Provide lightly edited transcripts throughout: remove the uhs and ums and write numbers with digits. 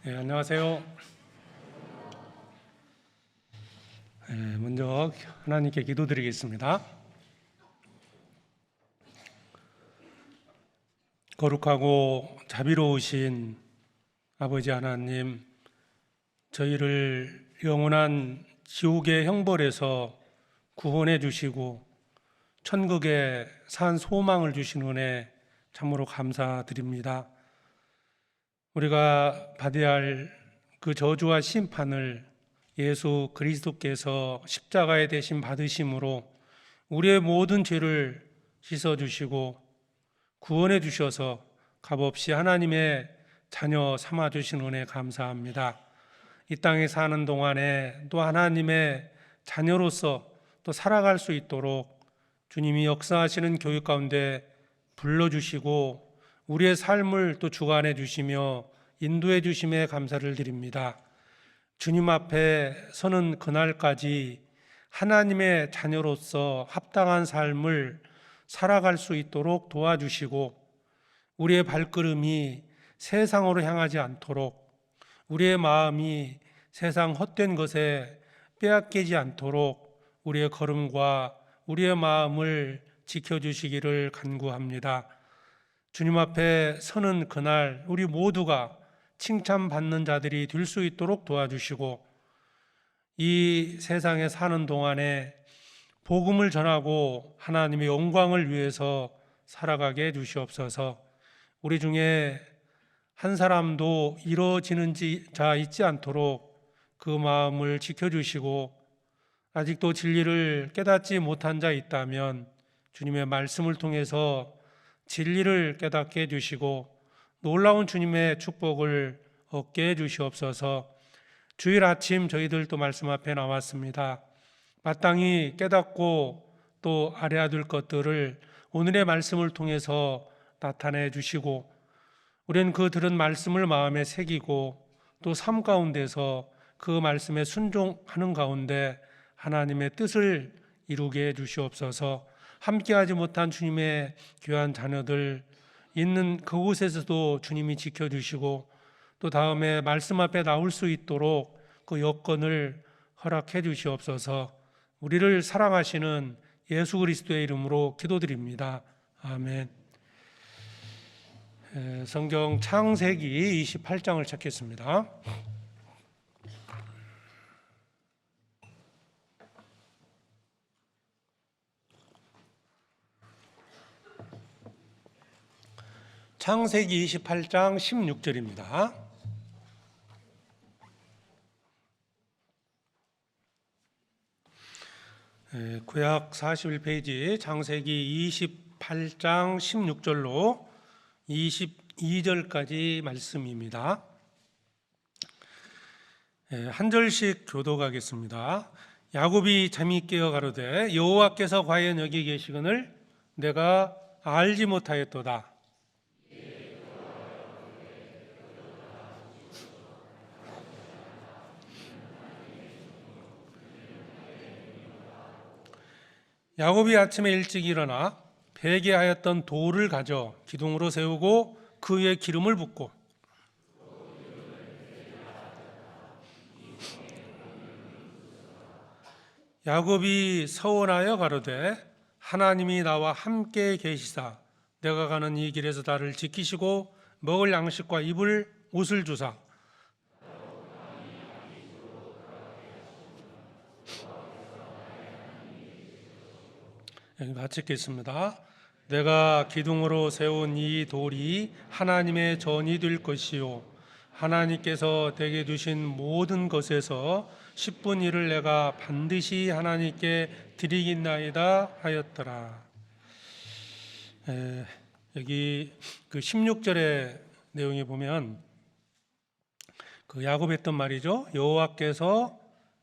네, 안녕하세요. 먼저 하나님께 기도드리겠습니다. 거룩하고 자비로우신 아버지 하나님, 저희를 영원한 지옥의 형벌에서 구원해 주시고 천국에 산 소망을 주신 은혜 참으로 감사드립니다. 우리가 받아야 할 그 저주와 심판을 예수 그리스도께서 십자가의 대신 받으심으로 우리의 모든 죄를 씻어주시고 구원해 주셔서 값없이 하나님의 자녀 삼아주신 은혜 감사합니다. 이 땅에 사는 동안에 또 하나님의 자녀로서 또 살아갈 수 있도록 주님이 역사하시는 교육 가운데 불러주시고 우리의 삶을 또 주관해 주시며 인도해 주심에 감사를 드립니다. 주님 앞에 서는 그날까지 하나님의 자녀로서 합당한 삶을 살아갈 수 있도록 도와주시고 우리의 발걸음이 세상으로 향하지 않도록 우리의 마음이 세상 헛된 것에 빼앗기지 않도록 우리의 걸음과 우리의 마음을 지켜주시기를 간구합니다. 주님 앞에 서는 그날 우리 모두가 칭찬받는 자들이 될 수 있도록 도와주시고 이 세상에 사는 동안에 복음을 전하고 하나님의 영광을 위해서 살아가게 해주시옵소서. 우리 중에 한 사람도 이루어지는 자 있지 않도록 그 마음을 지켜주시고 아직도 진리를 깨닫지 못한 자 있다면 주님의 말씀을 통해서 진리를 깨닫게 해주시고 놀라운 주님의 축복을 얻게 해주시옵소서. 주일 아침 저희들도 말씀 앞에 나왔습니다. 마땅히 깨닫고 또 알아야 될 것들을 오늘의 말씀을 통해서 나타내 주시고 우리는 그 들은 말씀을 마음에 새기고 또 삶 가운데서 그 말씀에 순종하는 가운데 하나님의 뜻을 이루게 해주시옵소서. 함께하지 못한 주님의 귀한 자녀들 있는 그곳에서도 주님이 지켜주시고 또 다음에 말씀 앞에 나올 수 있도록 그 여건을 허락해 주시옵소서. 우리를 사랑하시는 예수 그리스도의 이름으로 기도드립니다. 아멘. 성경 창세기 28장을 찾겠습니다. 창세기 28장 16절입니다. 구약 41페이지 창세기 28장 16절로 22절까지 말씀입니다. 한 절씩 교독하겠습니다. 야곱이 잠이 깨어 가로되 여호와께서 과연 여기 계시거늘 내가 알지 못하였도다. 야곱이 아침에 일찍 일어나 베개하였던 돌을 가져 기둥으로 세우고 그 위에 기름을 붓고 야곱이 서원하여 가로되 하나님이 나와 함께 계시사 내가 가는 이 길에서 나를 지키시고 먹을 양식과 입을 옷을 주사 여기 마치겠습니다. 내가 기둥으로 세운 이 돌이 하나님의 전이 될 것이요 하나님께서 내게 주신 모든 것에서 10분 1을 내가 반드시 하나님께 드리겠나이다 하였더라. 여기 그 16절의 내용에 보면 그 야곱이 했던 말이죠. 여호와께서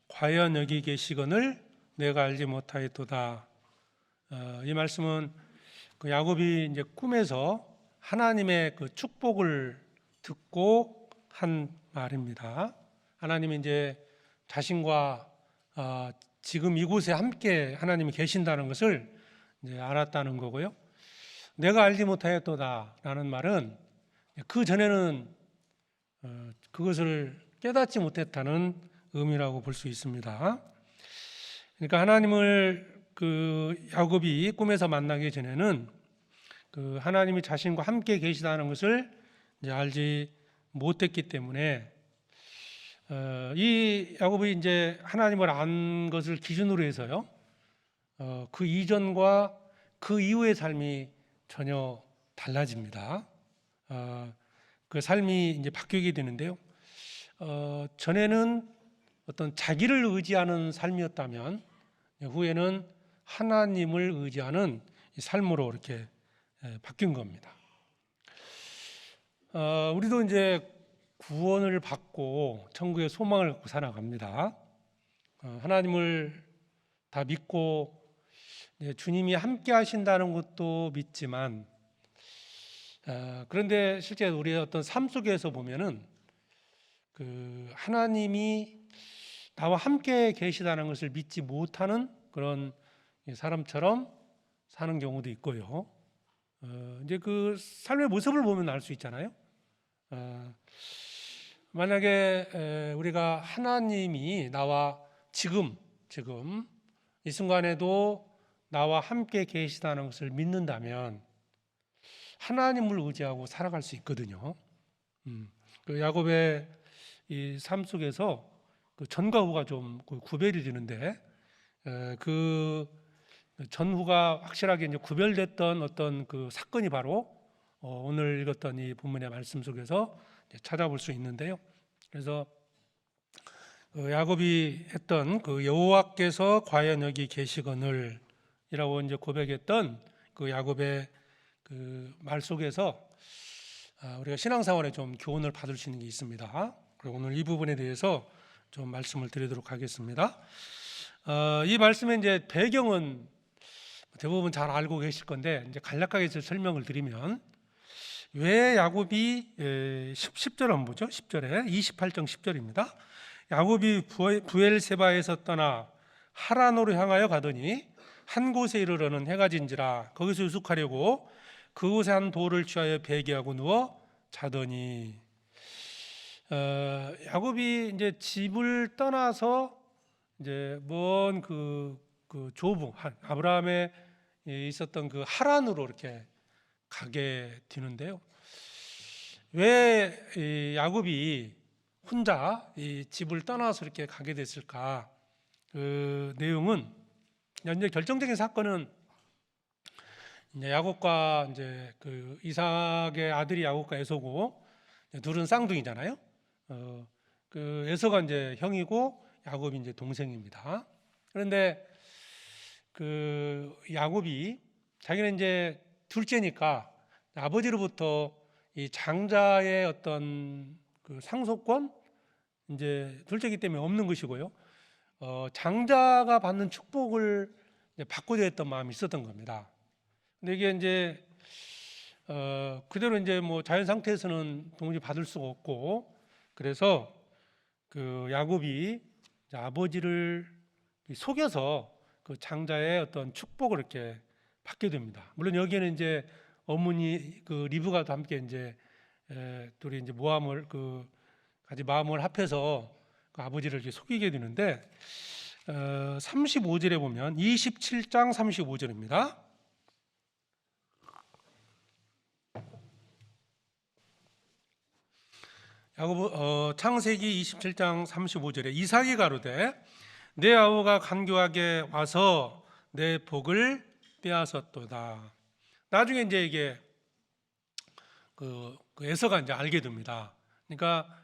과연 여기 계시거늘 내가 알지 못하였도다. 이 말씀은 그 야곱이 이제 꿈에서 하나님의 그 축복을 듣고 한 말입니다. 하나님이 이제 자신과 지금 이곳에 함께 하나님이 계신다는 것을 이제 알았다는 거고요. 내가 알지 못하였도다라는 말은 그 전에는 그것을 깨닫지 못했다는 의미라고 볼 수 있습니다. 그러니까 하나님을 야곱이 꿈에서 만나기 전에는 하나님이 자신과 함께 계시다는 것을 이제 알지 못했기 때문에 이 야곱이 이제 하나님을 안 것을 기준으로 해서요, 그 이전과 그 이후의 삶이 전혀 달라집니다. 그 삶이 이제 바뀌게 되는데요. 전에는 어떤 자기를 의지하는 삶이었다면 후에는 하나님을 의지하는 삶으로 이렇게 바뀐 겁니다. 우리도 이제 구원을 받고 천국의 소망을 갖고 살아갑니다. 하나님을 다 믿고 주님이 함께 하신다는 것도 믿지만, 그런데 실제 우리의 어떤 삶 속에서 보면은 하나님이 나와 함께 계시다는 것을 믿지 못하는 그런 사람처럼 사는 경우도 있고요. 이제 그 삶의 모습을 보면 알 수 있잖아요. 만약에 우리가 하나님이 나와 지금 이 순간에도 나와 함께 계시다는 것을 믿는다면 하나님을 의지하고 살아갈 수 있거든요. 야곱의 이 삶 속에서 전과 후가 좀 구별이 되는데, 그 전후가 확실하게 이제 구별됐던 어떤 그 사건이 바로 오늘 읽었던 이 본문의 말씀 속에서 찾아볼 수 있는데요. 그래서 야곱이 했던 여호와께서 과연 여기 계시거늘이라고 이제 고백했던 야곱의 말 속에서 우리가 신앙생활에 좀 교훈을 받을 수 있는 게 있습니다. 그리고 오늘 이 부분에 대해서 좀 말씀을 드리도록 하겠습니다. 이 말씀의 이제 배경은 대부분 잘 알고 계실 건데, 이제 간략하게 설명을 드리면, 왜 야곱이 10절 한번 보죠. 10절에 28장 10절입니다. 야곱이 부엘세바에서 떠나 하란으로 향하여 가더니 한 곳에 이르러는 해가 진지라 거기서 유숙하려고 그곳에 한 돌을 취하여 베개하고 누워 자더니, 야곱이 이제 집을 떠나서 이제 먼 조부 아브라함의 있었던 하란으로 이렇게 가게 되는데요. 왜 야곱이 혼자 이 집을 떠나서 이렇게 가게 됐을까? 그 내용은, 이제 결정적인 사건은 이제 야곱과 이제 이삭의 아들이 야곱과 에서고, 둘은 쌍둥이잖아요. 에서가 이제 형이고 야곱이 이제 동생입니다. 그런데 야곱이 자기는 이제 둘째니까 아버지로부터 이 장자의 어떤 상속권, 이제 둘째이기 때문에 없는 것이고요. 장자가 받는 축복을 이제 받고자 했던 마음이 있었던 겁니다. 근데 이게 이제 그대로 이제 뭐 자연 상태에서는 도무지 받을 수가 없고, 그래서 야곱이 아버지를 속여서 장자의 어떤 축복을 이렇게 받게 됩니다. 물론 여기에는 이제 어머니 리브가도 함께 이제 둘이 이제 모함을 같이 마음을 합해서 아버지를 이렇게 속이게 되는데, 35절에 보면 27장 35절입니다. 창세기 27장 35절에 이삭이 가로되 내 아우가 간교하게 와서 내 복을 빼앗았도다. 나중에 이제 이게 에서가 이제 알게 됩니다. 그러니까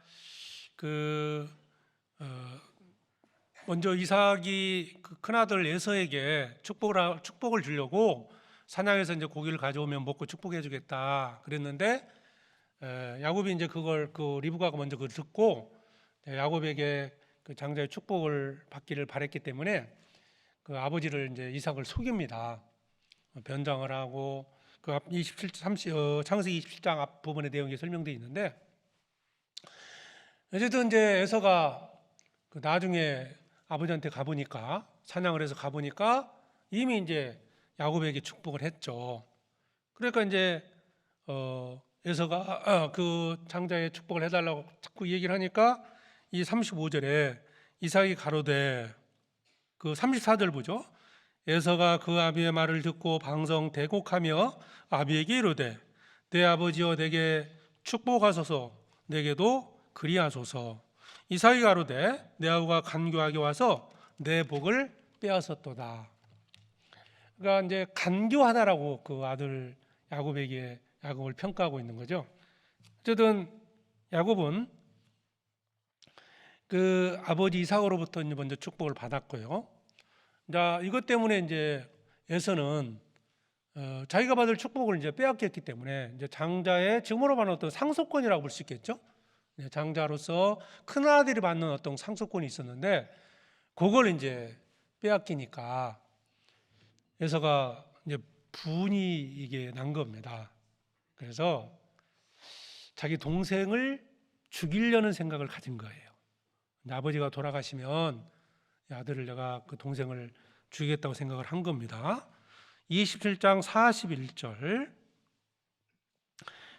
먼저 이삭이 큰아들 에서에게 축복을 주려고 사냥해서 이제 고기를 가져오면 먹고 축복해 주겠다 그랬는데, 야곱이 이제 그걸 리브가가 먼저 그걸 듣고 야곱에게 장자의 축복을 받기를 바랬기 때문에 아버지를 이제 이삭을 속입니다. 변장을 하고 창세기 27장 앞 부분의 내용이 설명되어 있는데, 어쨌든 이제 에서가 나중에 아버지한테 가보니까, 사냥을 해서 가보니까 이미 이제 야곱에게 축복을 했죠. 그러니까 이제 에서가 그 장자의 축복을 해달라고 자꾸 얘기를 하니까 이 35절에 이삭이 가로되, 그 34절 보죠. 에서가 그 아비의 말을 듣고 방성 대곡하며 아비에게 이르되 내 아버지여 내게 축복하소서, 내게도 그리하소서. 이삭이 가로되 내 아우가 간교하게 와서 내 복을 빼앗았도다. 그러니까 이제 간교하다라고 그 아들 야곱에게 야곱을 평가하고 있는 거죠. 어쨌든 야곱은 그 아버지 이삭으로부터 이제 먼저 축복을 받았고요. 자, 이것 때문에 이제 에서는 자기가 받을 축복을 이제 빼앗겼기 때문에 이제 장자의 지금으로 말하는 어떤 상속권이라고 볼 수 있겠죠. 장자로서 큰 아들이 받는 어떤 상속권이 있었는데 그걸 이제 빼앗기니까 에서가 이제 분이 이게 난 겁니다. 그래서 자기 동생을 죽이려는 생각을 가진 거예요. 아버지가 돌아가시면 아들을 내가 그 동생을 죽이겠다고 생각을 한 겁니다. 27장 41절,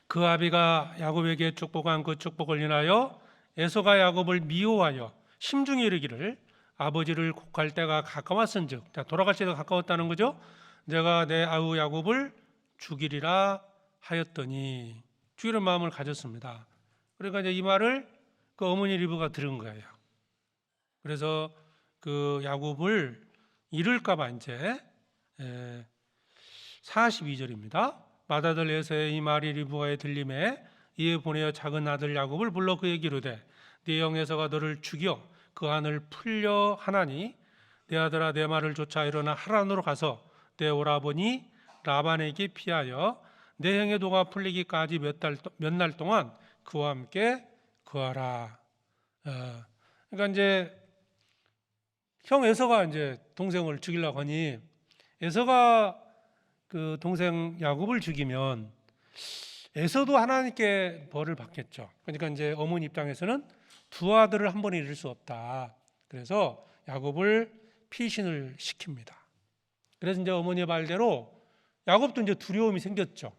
그 아비가 야곱에게 축복한 그 축복을 인하여 에서가 야곱을 미워하여 심중에 이르기를 아버지를 곡할 때가 가까웠은즉, 돌아갈 때가 가까웠다는 거죠. 내가 내 아우 야곱을 죽이리라 하였더니, 죽이는 마음을 가졌습니다. 그러니까 이제 이 말을 그 어머니 리브가 들은 거예요. 그래서 그 야곱을 잃을까봐 이제 42절입니다. 맏아들 에서의 이 말이 리브가에 들림에 이에 보내어 작은 아들 야곱을 불러 그에게 이르되 네 형 에서가 너를 죽여 그 안을 풀려 하나니 내 아들아 내 말을 쫓아 일어나 하란으로 가서 내 오라버니 라반에게 피하여 내 형의 도가 풀리기까지 몇 날 동안 그와 함께 거하라. 그러니까 이제 형 에서가 이제 동생을 죽이려고 하니 에서가 그 동생 야곱을 죽이면 에서도 하나님께 벌을 받겠죠. 그러니까 이제 어머니 입장에서는 두 아들을 한 번에 잃을 수 없다. 그래서 야곱을 피신을 시킵니다. 그래서 이제 어머니의 말대로 야곱도 이제 두려움이 생겼죠.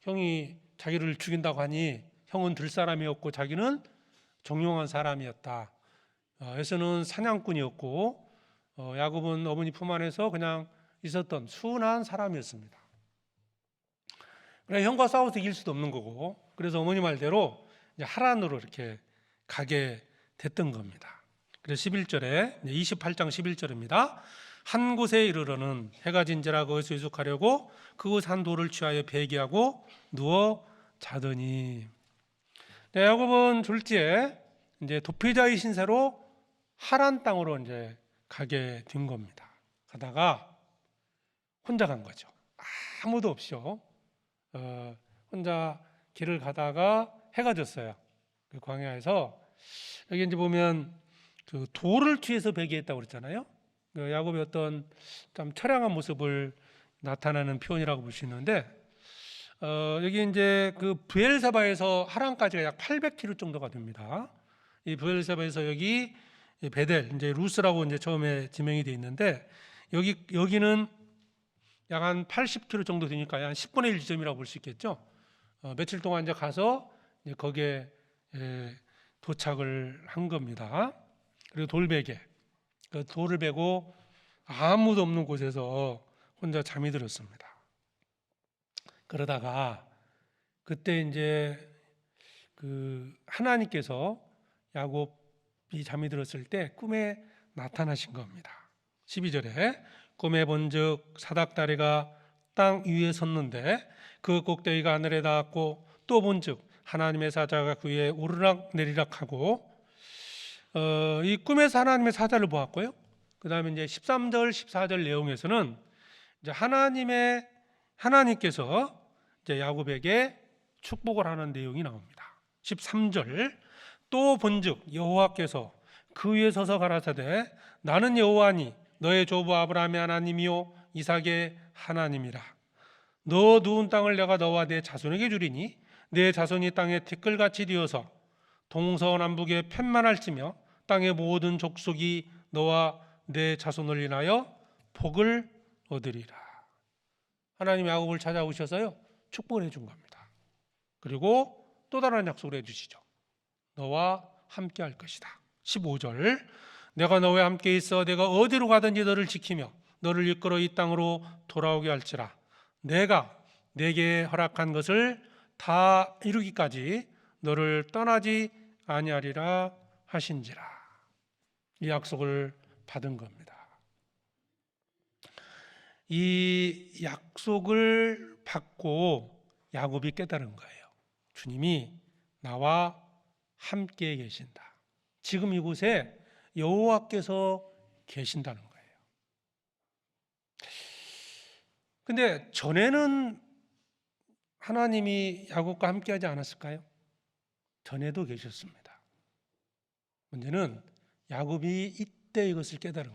형이 자기를 죽인다고 하니 형은 들 사람이었고 자기는 정용한 사람이었다. 에서는 사냥꾼이었고 야곱은 어머니 품 안에서 그냥 있었던 순한 사람이었습니다. 그래 형과 싸워서 이길 수도 없는 거고, 그래서 어머니 말대로 이제 하란으로 이렇게 가게 됐던 겁니다. 그래서 11절에 28장 11절입니다. 한 곳에 이르러는 해가 진지라 거기서 유숙하려고 그곳 한 돌을 취하여 배기하고 누워 자더니, 야곱은 졸지에 이제 도피자의 신세로 하란 땅으로 이제 가게 된 겁니다. 가다가 혼자 간 거죠. 아무도 없이요. 혼자 길을 가다가 해가 졌어요. 그 광야에서 여기 이제 보면 그 돌을 취해서 배기했다고 그랬잖아요. 그 야곱의 어떤 좀 처량한 모습을 나타내는 표현이라고 볼 수 있는데, 여기 이제 그 브엘사바에서 하란까지가 약 800km 정도가 됩니다. 이 브엘사바에서 여기 베델, 이제 루스라고 이제 처음에 지명이 되어 있는데 여기는 약 한 80km 정도 되니까 한 10분의 1 지점이라고 볼 수 있겠죠. 며칠 동안 이제 가서 이제 거기에 도착을 한 겁니다. 그리고 돌베개, 그 돌을 베고 아무도 없는 곳에서 혼자 잠이 들었습니다. 그러다가 그때 이제 그 하나님께서 야곱이 잠이 들었을 때 꿈에 나타나신 겁니다. 12절에 꿈에 본즉 사닥다리가 땅 위에 섰는데 그 꼭대기가 하늘에 닿았고, 또 본즉 하나님의 사자가 그 위에 오르락 내리락 하고, 이 꿈에서 하나님의 사자를 보았고요. 그 다음에 이제 13절 14절 내용에서는 이제 하나님께서 이제 야곱에게 축복을 하는 내용이 나옵니다. 13절, 또 본즉 여호와께서 그 위에 서서 가라사대 나는 여호와니 너의 조부 아브라함의 하나님이요 이삭의 하나님이라. 너 누운 땅을 내가 너와 내 자손에게 주리니 내 자손이 땅에 티끌같이 되어서 동서남북에 편만할지며 땅의 모든 족속이 너와 내 자손을 인하여 복을 얻으리라. 하나님 야곱을 찾아오셔서요 축복을 해준 겁니다. 그리고 또 다른 약속을 해주시죠. 너와 함께 할 것이다. 15절 내가 너와 함께 있어 내가 어디로 가든지 너를 지키며 너를 이끌어 이 땅으로 돌아오게 할지라. 내가 내게 허락한 것을 다 이루기까지 너를 떠나지 아니하리라 하신지라. 이 약속을 받은 겁니다. 이 약속을 받고 야곱이 깨달은 거예요. 주님이 나와 함께 계신다. 지금 이곳에 여호와께서 계신다는 거예요. 근데 전에는 하나님이 야곱과 함께 하지 않았을까요? 전에도 계셨습니다. 문제는 야곱이 이때 이것을 깨달은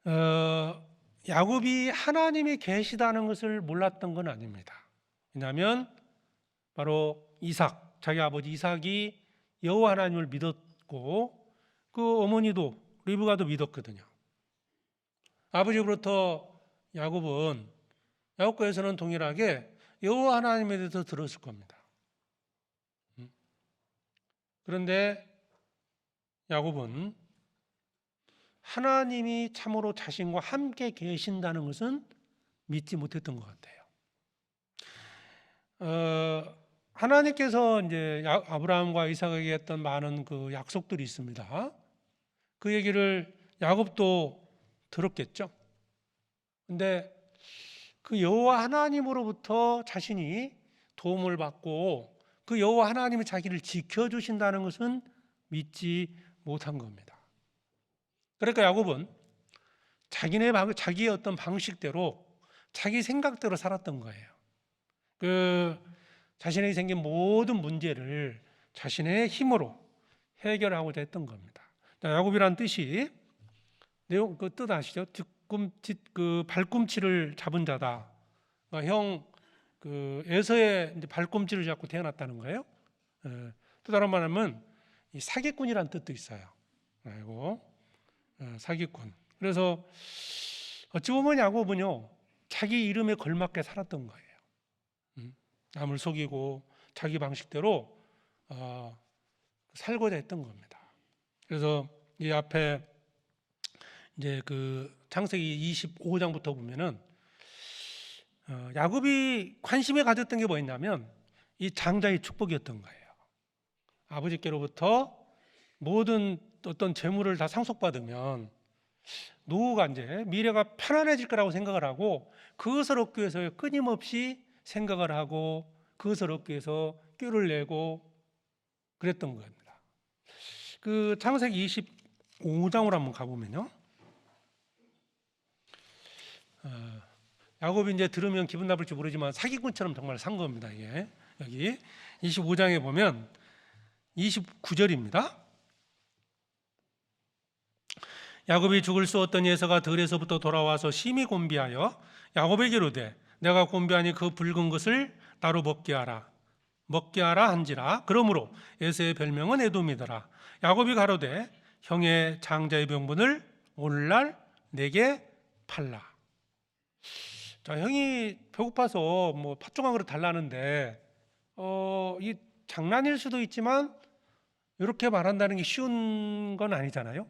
거예요. 야곱이 하나님이 계시다는 것을 몰랐던 건 아닙니다. 왜냐하면 바로 이삭, 자기 아버지 이삭이 여호와 하나님을 믿었고 그 어머니도 리브가도 믿었거든요. 아버지로부터 야곱과에서는 동일하게 여호와 하나님에 대해서 들었을 겁니다. 그런데 야곱은 하나님이 참으로 자신과 함께 계신다는 것은 믿지 못했던 것 같아요. 하나님께서 이제 아브라함과 이삭에게 했던 많은 그 약속들이 있습니다. 그 얘기를 야곱도 들었겠죠. 근데 그 여호와 하나님으로부터 자신이 도움을 받고 그 여호와 하나님이 자기를 지켜주신다는 것은 믿지 못한 겁니다. 그러니까 야곱은 자기의 어떤 방식대로 자기 생각대로 살았던 거예요. 자신에게 생긴 모든 문제를 자신의 힘으로 해결하고자 했던 겁니다. 야곱이란 뜻이 내용 그 뜻 아시죠? 발꿈치를 잡은 자다. 에서의 발꿈치를 잡고 태어났다는 거예요. 또 다른 말하면 이 사기꾼이란 뜻도 있어요. 사기꾼. 그래서 어찌 보면 야곱은요 자기 이름에 걸맞게 살았던 거예요. 남을 속이고 자기 방식대로 살고자 했던 겁니다. 그래서 이 앞에 이제 그 창세기 25장부터 보면은 야곱이 관심에 가졌던 게 뭐였냐면 이 장자의 축복이었던 거예요. 아버지께로부터 모든 어떤 재물을 다 상속받으면 노후가 이제 미래가 편안해질 거라고 생각을 하고 그것을 얻기 위해서 끊임없이 생각을 하고 그것을 얻기 위해서 꾀를 내고 그랬던 겁니다. 그 창세기 25장으로 한번 가보면요. 야곱이 이제 들으면 기분 나쁠지 모르지만 사기꾼처럼 정말 산 겁니다. 이게 여기 25장에 보면 29절입니다. 야곱이 죽을 수 없던 에서가 들에서부터 돌아와서 심히 곤비하여 야곱에게 이르되 내가 곤비하니 그 붉은 것을 나로 먹게 하라 한지라. 그러므로 에서의 별명은 에돔이더라. 야곱이 가로되 형의 장자의 명분을 오늘날 내게 팔라. 자, 형이 배고파서 뭐 팥죽 한 그릇 달라는데 이 장난일 수도 있지만 이렇게 말한다는 게 쉬운 건 아니잖아요.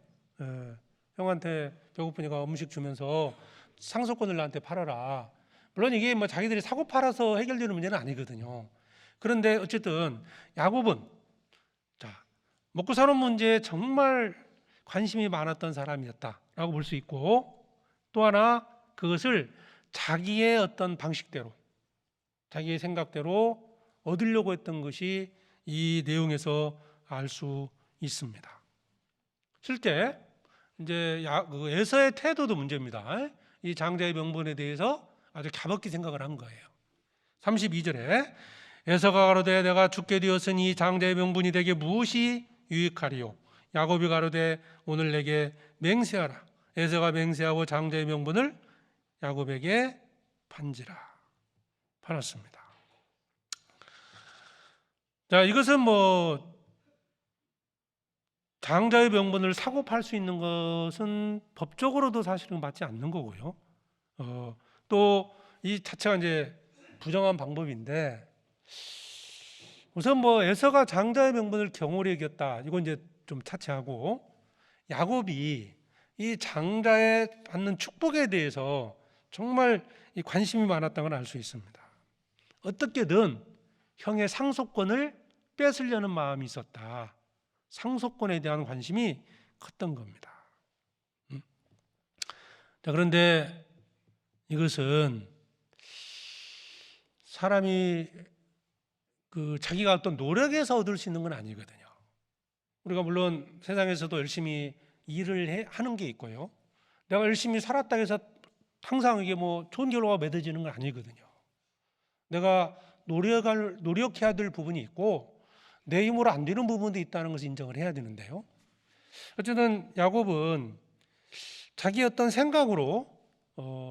형한테 배고프니까 음식 주면서 상속권을 나한테 팔아라. 물론 이게 뭐 자기들이 사고 팔아서 해결되는 문제는 아니거든요. 그런데 어쨌든 야곱은 먹고 사는 문제에 정말 관심이 많았던 사람이었다라고 볼 수 있고, 또 하나 그것을 자기의 어떤 방식대로 자기의 생각대로 얻으려고 했던 것이 이 내용에서 알 수 있습니다. 실제 이제 에서의 태도도 문제입니다. 이 장자의 명분에 대해서 아주 갸박히 생각을 한 거예요. 32절에 에서가 가로되 내가 죽게 되었으니 장자의 명분이 되게 무엇이 유익하리요? 야곱이 가로되 오늘 내게 맹세하라. 에서가 맹세하고 장자의 명분을 야곱에게 팔았습니다. 자, 이것은 뭐 장자의 명분을 사고 팔 수 있는 것은 법적으로도 사실은 맞지 않는 거고요. 또 이 자체가 이제 부정한 방법인데, 우선 뭐 에서가 장자의 명분을 경홀히 여겼다, 이건 이제 좀 차치하고, 야곱이 이 장자의 받는 축복에 대해서 정말 이 관심이 많았다는 걸 알 수 있습니다. 어떻게든 형의 상속권을 뺏으려는 마음이 있었다. 상속권에 대한 관심이 컸던 겁니다. 자, 그런데 이것은 사람이 자기가 어떤 노력에서 얻을 수 있는 건 아니거든요. 우리가 물론 세상에서도 열심히 일을 하는 게 있고요. 내가 열심히 살았다 해서 항상 이게 뭐 좋은 결과가 맺어지는 건 아니거든요. 내가 노력해야 될 부분이 있고 내 힘으로 안 되는 부분도 있다는 것을 인정을 해야 되는데요. 어쨌든 야곱은 자기 어떤 생각으로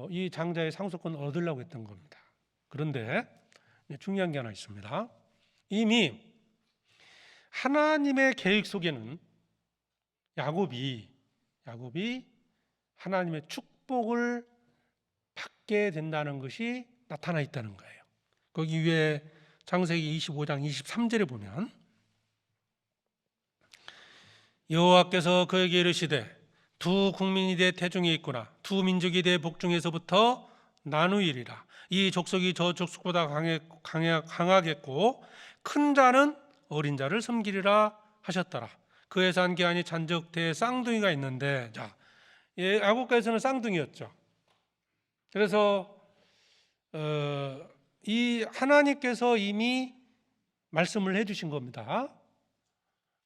이 장자의 상속권을 얻으려고 했던 겁니다. 그런데 중요한 게 하나 있습니다. 이미 하나님의 계획 속에는 야곱이 하나님의 축복을 받게 된다는 것이 나타나 있다는 거예요. 거기 위에 창세기 25장 23절에 보면 여호와께서 그에게 이르시되 두 국민이 내 태중에 있구나. 두 민족이 내 복중에서부터 나누이리라. 이 족속이 저 족속보다 강하겠고 큰 자는 어린 자를 섬기리라 하셨더라. 그의 산기한이 잔적대에 쌍둥이가 있는데, 자, 야곱께서는 쌍둥이였죠. 그래서 이 하나님께서 이미 말씀을 해주신 겁니다.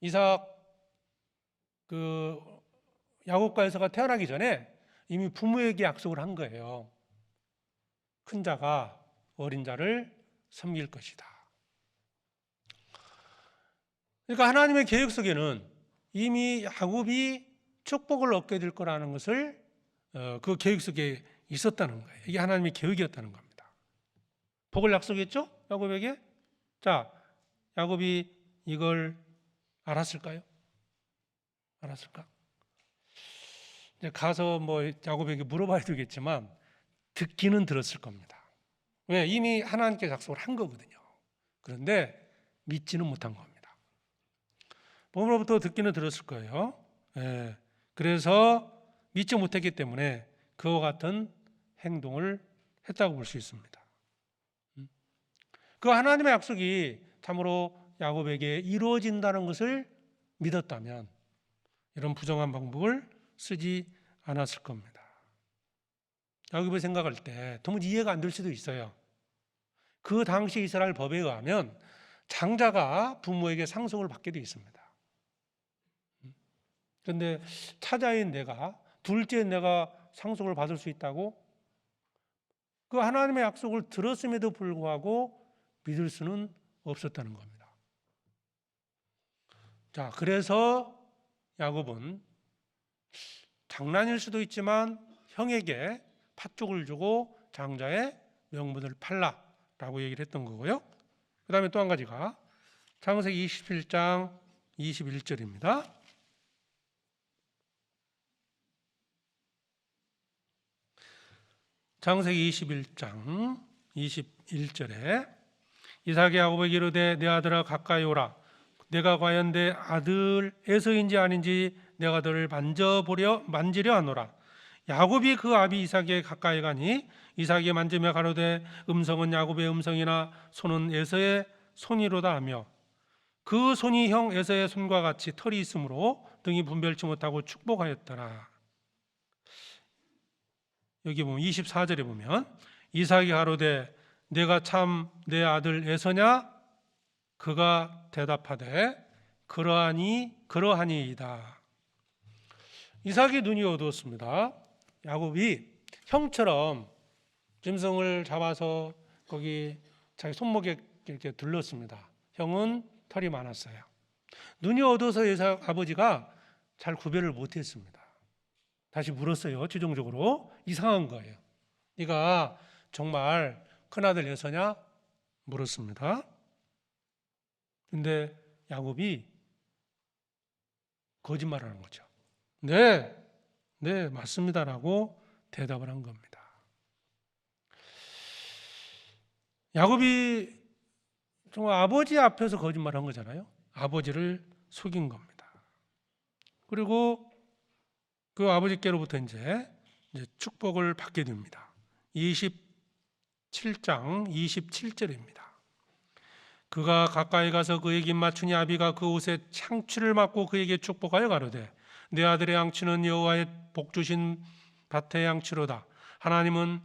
이삭 야곱과 에서가 태어나기 전에 이미 부모에게 약속을 한 거예요. 큰 자가 어린 자를 섬길 것이다. 그러니까 하나님의 계획 속에는 이미 야곱이 축복을 얻게 될 거라는 것을 그 계획 속에 있었다는 거예요. 이게 하나님의 계획이었다는 겁니다. 복을 약속했죠? 야곱에게. 자, 야곱이 이걸 알았을까요? 알았을까? 이제 가서 뭐 야곱에게 물어봐야 되겠지만 듣기는 들었을 겁니다. 왜? 이미 하나님께 약속을 한 거거든요. 그런데 믿지는 못한 겁니다. 부모로부터 듣기는 들었을 거예요. 그래서 믿지 못했기 때문에 그와 같은 행동을 했다고 볼 수 있습니다. 그 하나님의 약속이 참으로 야곱에게 이루어진다는 것을 믿었다면 이런 부정한 방법을 쓰지 않았을 겁니다. 야곱이 생각할 때 도무지 이해가 안 될 수도 있어요. 그 당시 이스라엘 법에 의하면 장자가 부모에게 상속을 받게 되어 있습니다. 그런데 차자인 내가, 둘째인 내가 상속을 받을 수 있다고? 그 하나님의 약속을 들었음에도 불구하고 믿을 수는 없었다는 겁니다. 자, 그래서 야곱은 장난일 수도 있지만 형에게 팥죽을 주고 장자의 명분을 팔라라고 얘기를 했던 거고요. 그 다음에 또 한 가지가 창세기 27장 21절입니다. 창세기 21장 21절에 이삭이 야곱에게 이르되 내 아들아 가까이 오라. 내가 과연 내 아들 에서인지 아닌지 내가 너를 만지려 하노라. 야곱이 그 아비 이삭에 가까이 가니 이삭이 만지며 가로되 음성은 야곱의 음성이나 손은 에서의 손이로다 하며 그 손이 형 에서의 손과 같이 털이 있으므로 등이 분별치 못하고 축복하였더라. 여기 보면 24절에 보면 이삭이 가로되 내가 참 내 아들 에서냐? 그가 대답하되 그러하니이다. 이삭이 눈이 어두웠습니다. 야곱이 형처럼 짐승을 잡아서 거기 자기 손목에 이렇게 둘렀습니다. 형은 털이 많았어요. 눈이 어두워서 이삭 아버지가 잘 구별을 못했습니다. 다시 물었어요. 최종적으로 이상한 거예요. 네가 정말 큰아들 에서냐? 물었습니다. 근데 야곱이 거짓말하는 거죠. 네, 맞습니다라고 대답을 한 겁니다. 야곱이 정말 아버지 앞에서 거짓말한 거잖아요. 아버지를 속인 겁니다. 그리고 그 아버지께로부터 이제 축복을 받게 됩니다. 27장 27절입니다. 그가 가까이 가서 그에게 입 맞추니 아비가 그 옷에 향취를 맡고 그에게 축복하여 가로되 내 아들의 양치는 여호와의 복 주신 밭의 양치로다. 하나님은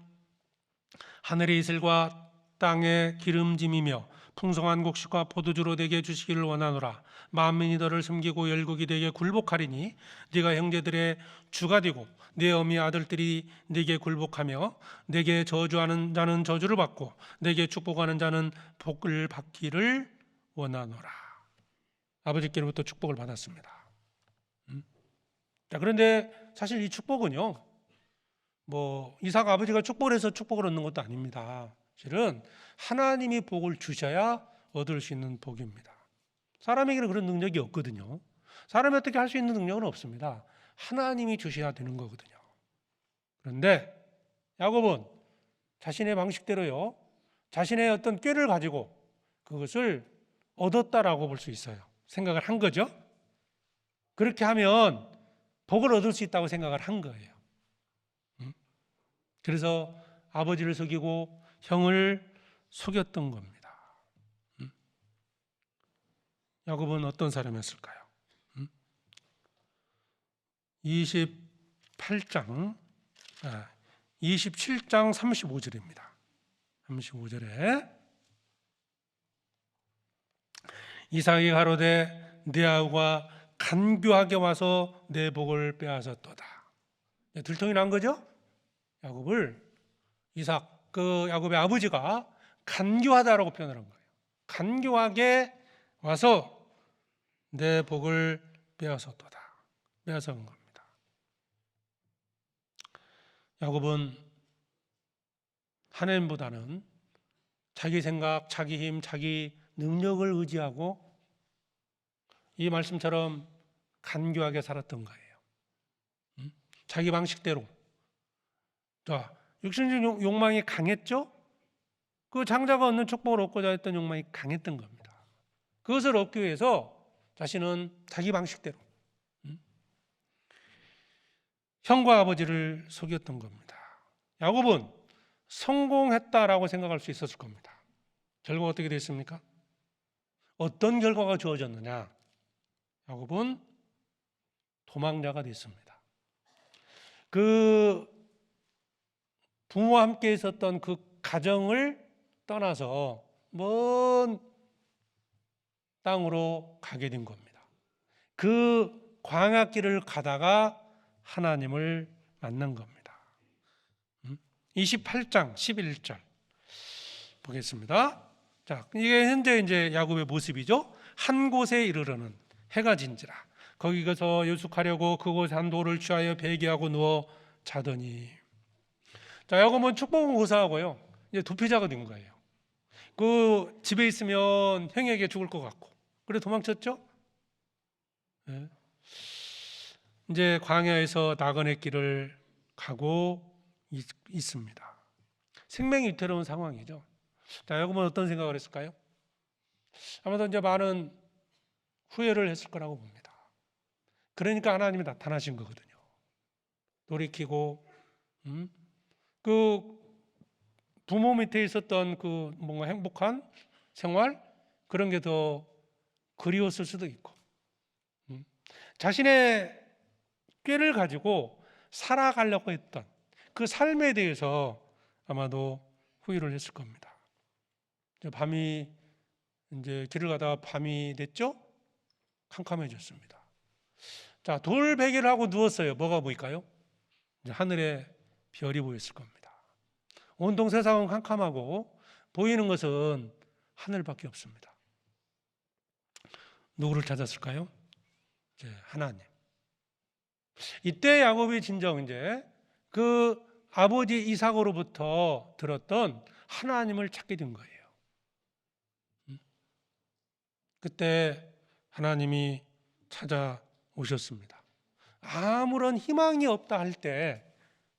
하늘의 이슬과 땅의 기름짐이며 풍성한 곡식과 포도주로 되게 주시기를 원하노라. 만민이 너를 섬기고 열국이 되게 굴복하리니 네가 형제들의 주가 되고 네 어미 아들들이 네게 굴복하며 네게 저주하는 자는 저주를 받고 네게 축복하는 자는 복을 받기를 원하노라. 아버지께로부터 축복을 받았습니다. 자, 그런데 사실 이 축복은요, 이삭 아버지가 축복을 해서 축복을 얻는 것도 아닙니다. 실은 하나님이 복을 주셔야 얻을 수 있는 복입니다. 사람에게는 그런 능력이 없거든요. 사람이 어떻게 할 수 있는 능력은 없습니다. 하나님이 주셔야 되는 거거든요. 그런데 야곱은 자신의 방식대로요, 자신의 어떤 꾀를 가지고 그것을 얻었다라고 볼 수 있어요. 생각을 한 거죠. 그렇게 하면 복을 얻을 수 있다고 생각을 한 거예요. 그래서 아버지를 속이고 형을 속였던 겁니다. 야곱은 어떤 사람이었을까요? 27장 35절입니다. 35절에 이삭이 가로되 네 아우가 간교하게 와서 내 복을 빼앗았도다. 들통이 난 거죠? 야곱의 아버지가 간교하다라고 표현을 한 거예요. 간교하게 와서 내 복을 빼앗았도다. 빼앗은 겁니다. 야곱은 하나님보다는 자기 생각, 자기 힘, 자기 능력을 의지하고 이 말씀처럼 간교하게 살았던 거예요. 자기 방식대로. 자, 육신적 욕망이 강했죠? 그 장자가 얻는 축복을 얻고자 했던 욕망이 강했던 겁니다. 그것을 얻기 위해서 자신은 자기 방식대로 형과 아버지를 속였던 겁니다. 야곱은 성공했다라고 생각할 수 있었을 겁니다. 결과가 어떻게 됐습니까? 어떤 결과가 주어졌느냐? 야곱은 도망자가 됐습니다. 그 부모와 함께 있었던 그 가정을 떠나서 먼 땅으로 가게 된 겁니다. 그 광야길을 가다가 하나님을 만난 겁니다. 28장 11절 보겠습니다. 자, 이게 현재 이제 야곱의 모습이죠. 한 곳에 이르러는 해가 진지라 거기 가서 유숙하려고 그곳 한 돌을 취하여 베개하고 누워 자더니. 자, 야곱은 축복은 고사하고요, 이제 도피자가 된 거예요. 그 집에 있으면 형에게 죽을 것 같고, 그래 도망쳤죠. 네. 이제 광야에서 나그네 길을 가고 있습니다. 생명이 위태로운 상황이죠. 자, 야곱은 어떤 생각을 했을까요? 아마도 이제 많은 후회를 했을 거라고 봅니다. 그러니까 하나님이 나타나신 거거든요. 돌이키고 그 부모 밑에 있었던 그 뭔가 행복한 생활, 그런 게 더 그리웠을 수도 있고, 자신의 꾀를 가지고 살아가려고 했던 그 삶에 대해서 아마도 후회를 했을 겁니다. 밤이 이제 길을 가다가 밤이 됐죠? 캄캄해졌습니다. 자, 돌 베개를 하고 누웠어요. 뭐가 보일까요? 이제 하늘에 별이 보였을 겁니다. 온통 세상은 캄캄하고 보이는 것은 하늘밖에 없습니다. 누구를 찾았을까요? 이제 하나님. 이때 야곱이 진정 이제 그 아버지 이삭으로부터 들었던 하나님을 찾게 된 거예요. 그때 하나님이 찾아오셨습니다. 아무런 희망이 없다 할 때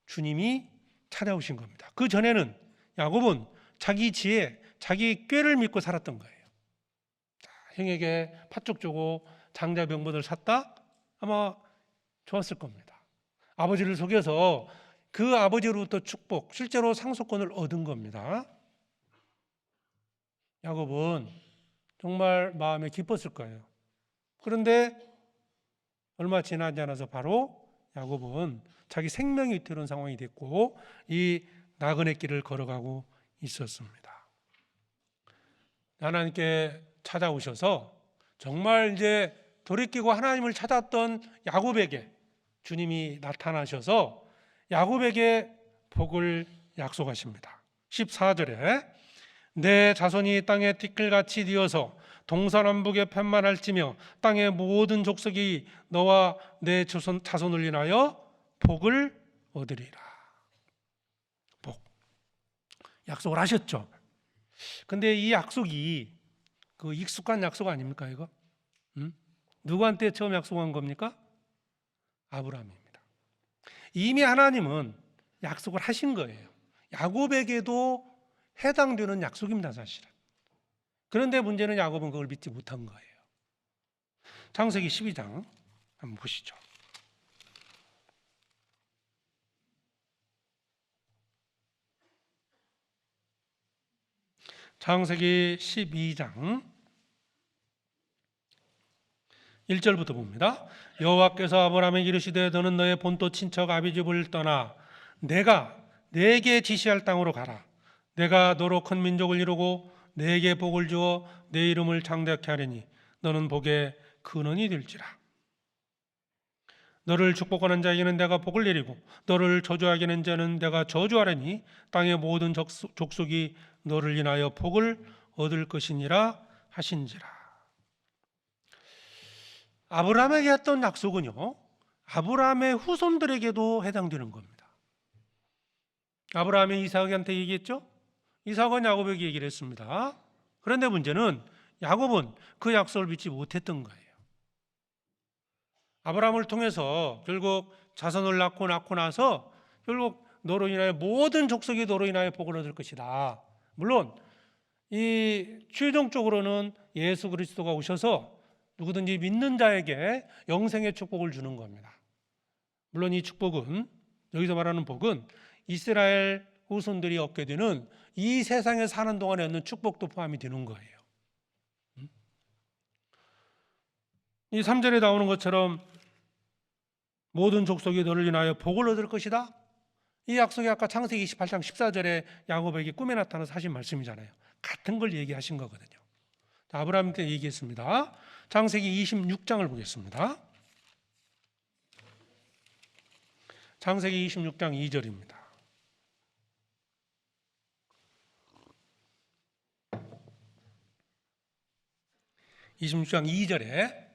주님이 찾아오신 겁니다. 그 전에는 야곱은 자기 지혜, 자기 꾀를 믿고 살았던 거예요. 형에게 팥죽 주고 장자 병번을 샀다? 아마 좋았을 겁니다. 아버지를 속여서 그 아버지로부터 축복, 실제로 상속권을 얻은 겁니다. 야곱은 정말 마음에 기뻤을 거예요. 그런데 얼마 지나지 않아서 바로 야곱은 자기 생명이 위태로운 상황이 됐고 이 나그네 길을 걸어가고 있었습니다. 하나님께 찾아오셔서 정말 이제 돌이키고 하나님을 찾았던 야곱에게 주님이 나타나셔서 야곱에게 복을 약속하십니다. 14절에 내 자손이 땅에 티끌같이 되어서 동서남북에 편만할지며 땅의 모든 족속이 너와 내 자손을 인하여 복을 얻으리라. 복. 약속을 하셨죠. 근데 이 약속이 그 익숙한 약속 아닙니까 이거? 누구한테 처음 약속한 겁니까? 아브라함입니다. 이미 하나님은 약속을 하신 거예요. 야곱에게도 해당되는 약속입니다, 사실은. 그런데 문제는 야곱은 그걸 믿지 못한 거예요. 창세기 12장 한번 보시죠. 창세기 12장 1절부터 봅니다. 여호와께서 아브라함에게 이르시되 너는 너의 본토 친척 아비집을 떠나 내가 내게 지시할 땅으로 가라. 내가 너로 큰 민족을 이루고 내게 복을 주어 내 이름을 창대케 하리니 너는 복의 근원이 될지라. 너를 축복하는 자에게는 내가 복을 내리고 너를 저주하게 하는 자는 내가 저주하리니 땅의 모든 족속이 너를 인하여 복을 얻을 것이니라 하신지라. 아브라함에게 했던 약속은요, 아브라함의 후손들에게도 해당되는 겁니다. 아브라함이 이삭한테 얘기했죠? 이삭은 야곱에게 얘기를 했습니다. 그런데 문제는 야곱은 그 약속을 믿지 못했던 거예요. 아브라함을 통해서 결국 자손을 낳고 나서 결국 너로 인하여 모든 족속이 너로 인하여 복을 얻을 것이다. 물론 이 최종적으로는 예수 그리스도가 오셔서 누구든지 믿는 자에게 영생의 축복을 주는 겁니다. 물론 이 축복은, 여기서 말하는 복은 이스라엘 후손들이 얻게 되는 이 세상에 사는 동안에 얻는 축복도 포함이 되는 거예요. 이 3절에 나오는 것처럼 모든 족속이 너를 인하여 복을 얻을 것이다. 이 약속이 아까 창세기 28장 14절에 야곱에게 꿈에 나타나서 하신 말씀이잖아요. 같은 걸 얘기하신 거거든요. 아브라함한테 얘기했습니다. 창세기 26장을 보겠습니다. 창세기 26장 2절입니다. 26장 2절에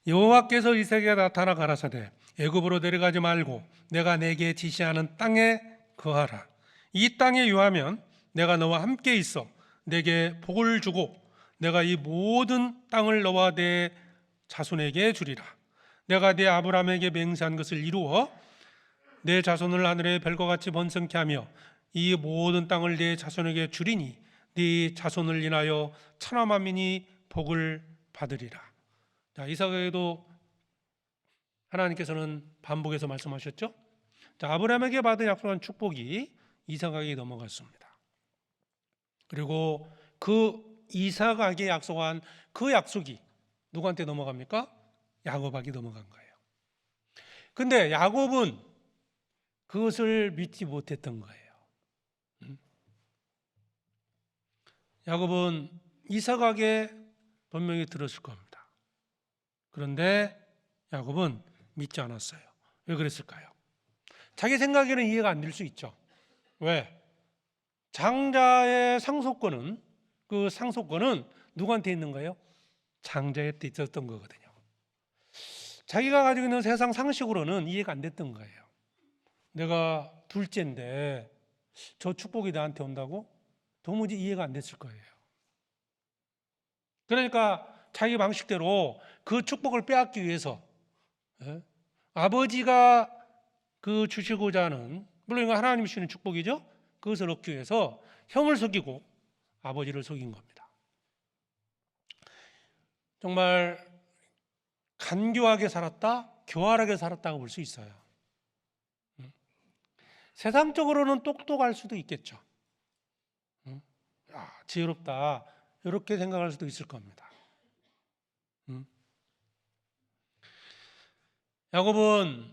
여호와께서 이삭에게 나타나 가라사대 애굽으로 내려가지 말고 내가 내게 지시하는 땅에 거하라. 이 땅에 유하면 내가 너와 함께 있어 내게 복을 주고 내가 이 모든 땅을 너와 내 자손에게 주리라. 내가 네 아브라함에게 맹세한 것을 이루어 내 자손을 하늘의 별과 같이 번성케 하며 이 모든 땅을 네 자손에게 주리니 네 자손을 인하여 천하 만민이 복을 받으리라. 자, 이삭에게도 하나님께서는 반복해서 말씀하셨죠. 자, 아브라함에게 받은 약속한 축복이 이삭에게 넘어갔습니다. 그리고 그 이삭에게 약속한 그 약속이 누구한테 넘어갑니까? 야곱에게 넘어간 거예요. 근데 야곱은 그것을 믿지 못했던 거예요. 야곱은 이삭에게 분명히 들었을 겁니다. 그런데 야곱은 믿지 않았어요. 왜 그랬을까요? 자기 생각에는 이해가 안 될 수 있죠. 왜? 장자의 상속권은, 그 상속권은 누구한테 있는 거예요? 장자한테 있었던 거거든요. 자기가 가지고 있는 세상 상식으로는 이해가 안 됐던 거예요. 내가 둘째인데 저 축복이 나한테 온다고? 도무지 이해가 안 됐을 거예요. 그러니까 자기 방식대로 그 축복을 빼앗기 위해서 아버지가 그 주시고자 하는, 물론 이거 하나님이 주시는 축복이죠. 그것을 얻기 위해서 형을 속이고 아버지를 속인 겁니다. 정말 간교하게 살았다, 교활하게 살았다고 볼 수 있어요. 세상적으로는 똑똑할 수도 있겠죠. 지혜롭다 이렇게 생각할 수도 있을 겁니다. 야곱은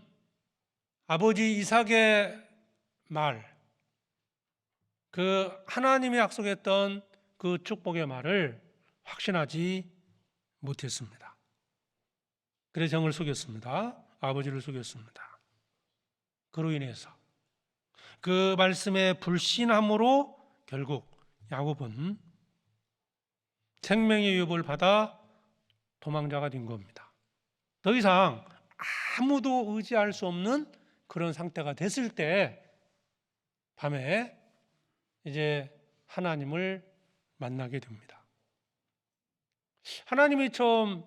아버지 이삭의 말, 그 하나님이 약속했던 그 축복의 말을 확신하지 못했습니다. 그래서 형을 속였습니다. 아버지를 속였습니다. 그로 인해서 그 말씀에 불신함으로 결국 야곱은 생명의 위협을 받아 도망자가 된 겁니다. 더 이상 아무도 의지할 수 없는 그런 상태가 됐을 때 밤에 이제 하나님을 만나게 됩니다. 하나님이 처음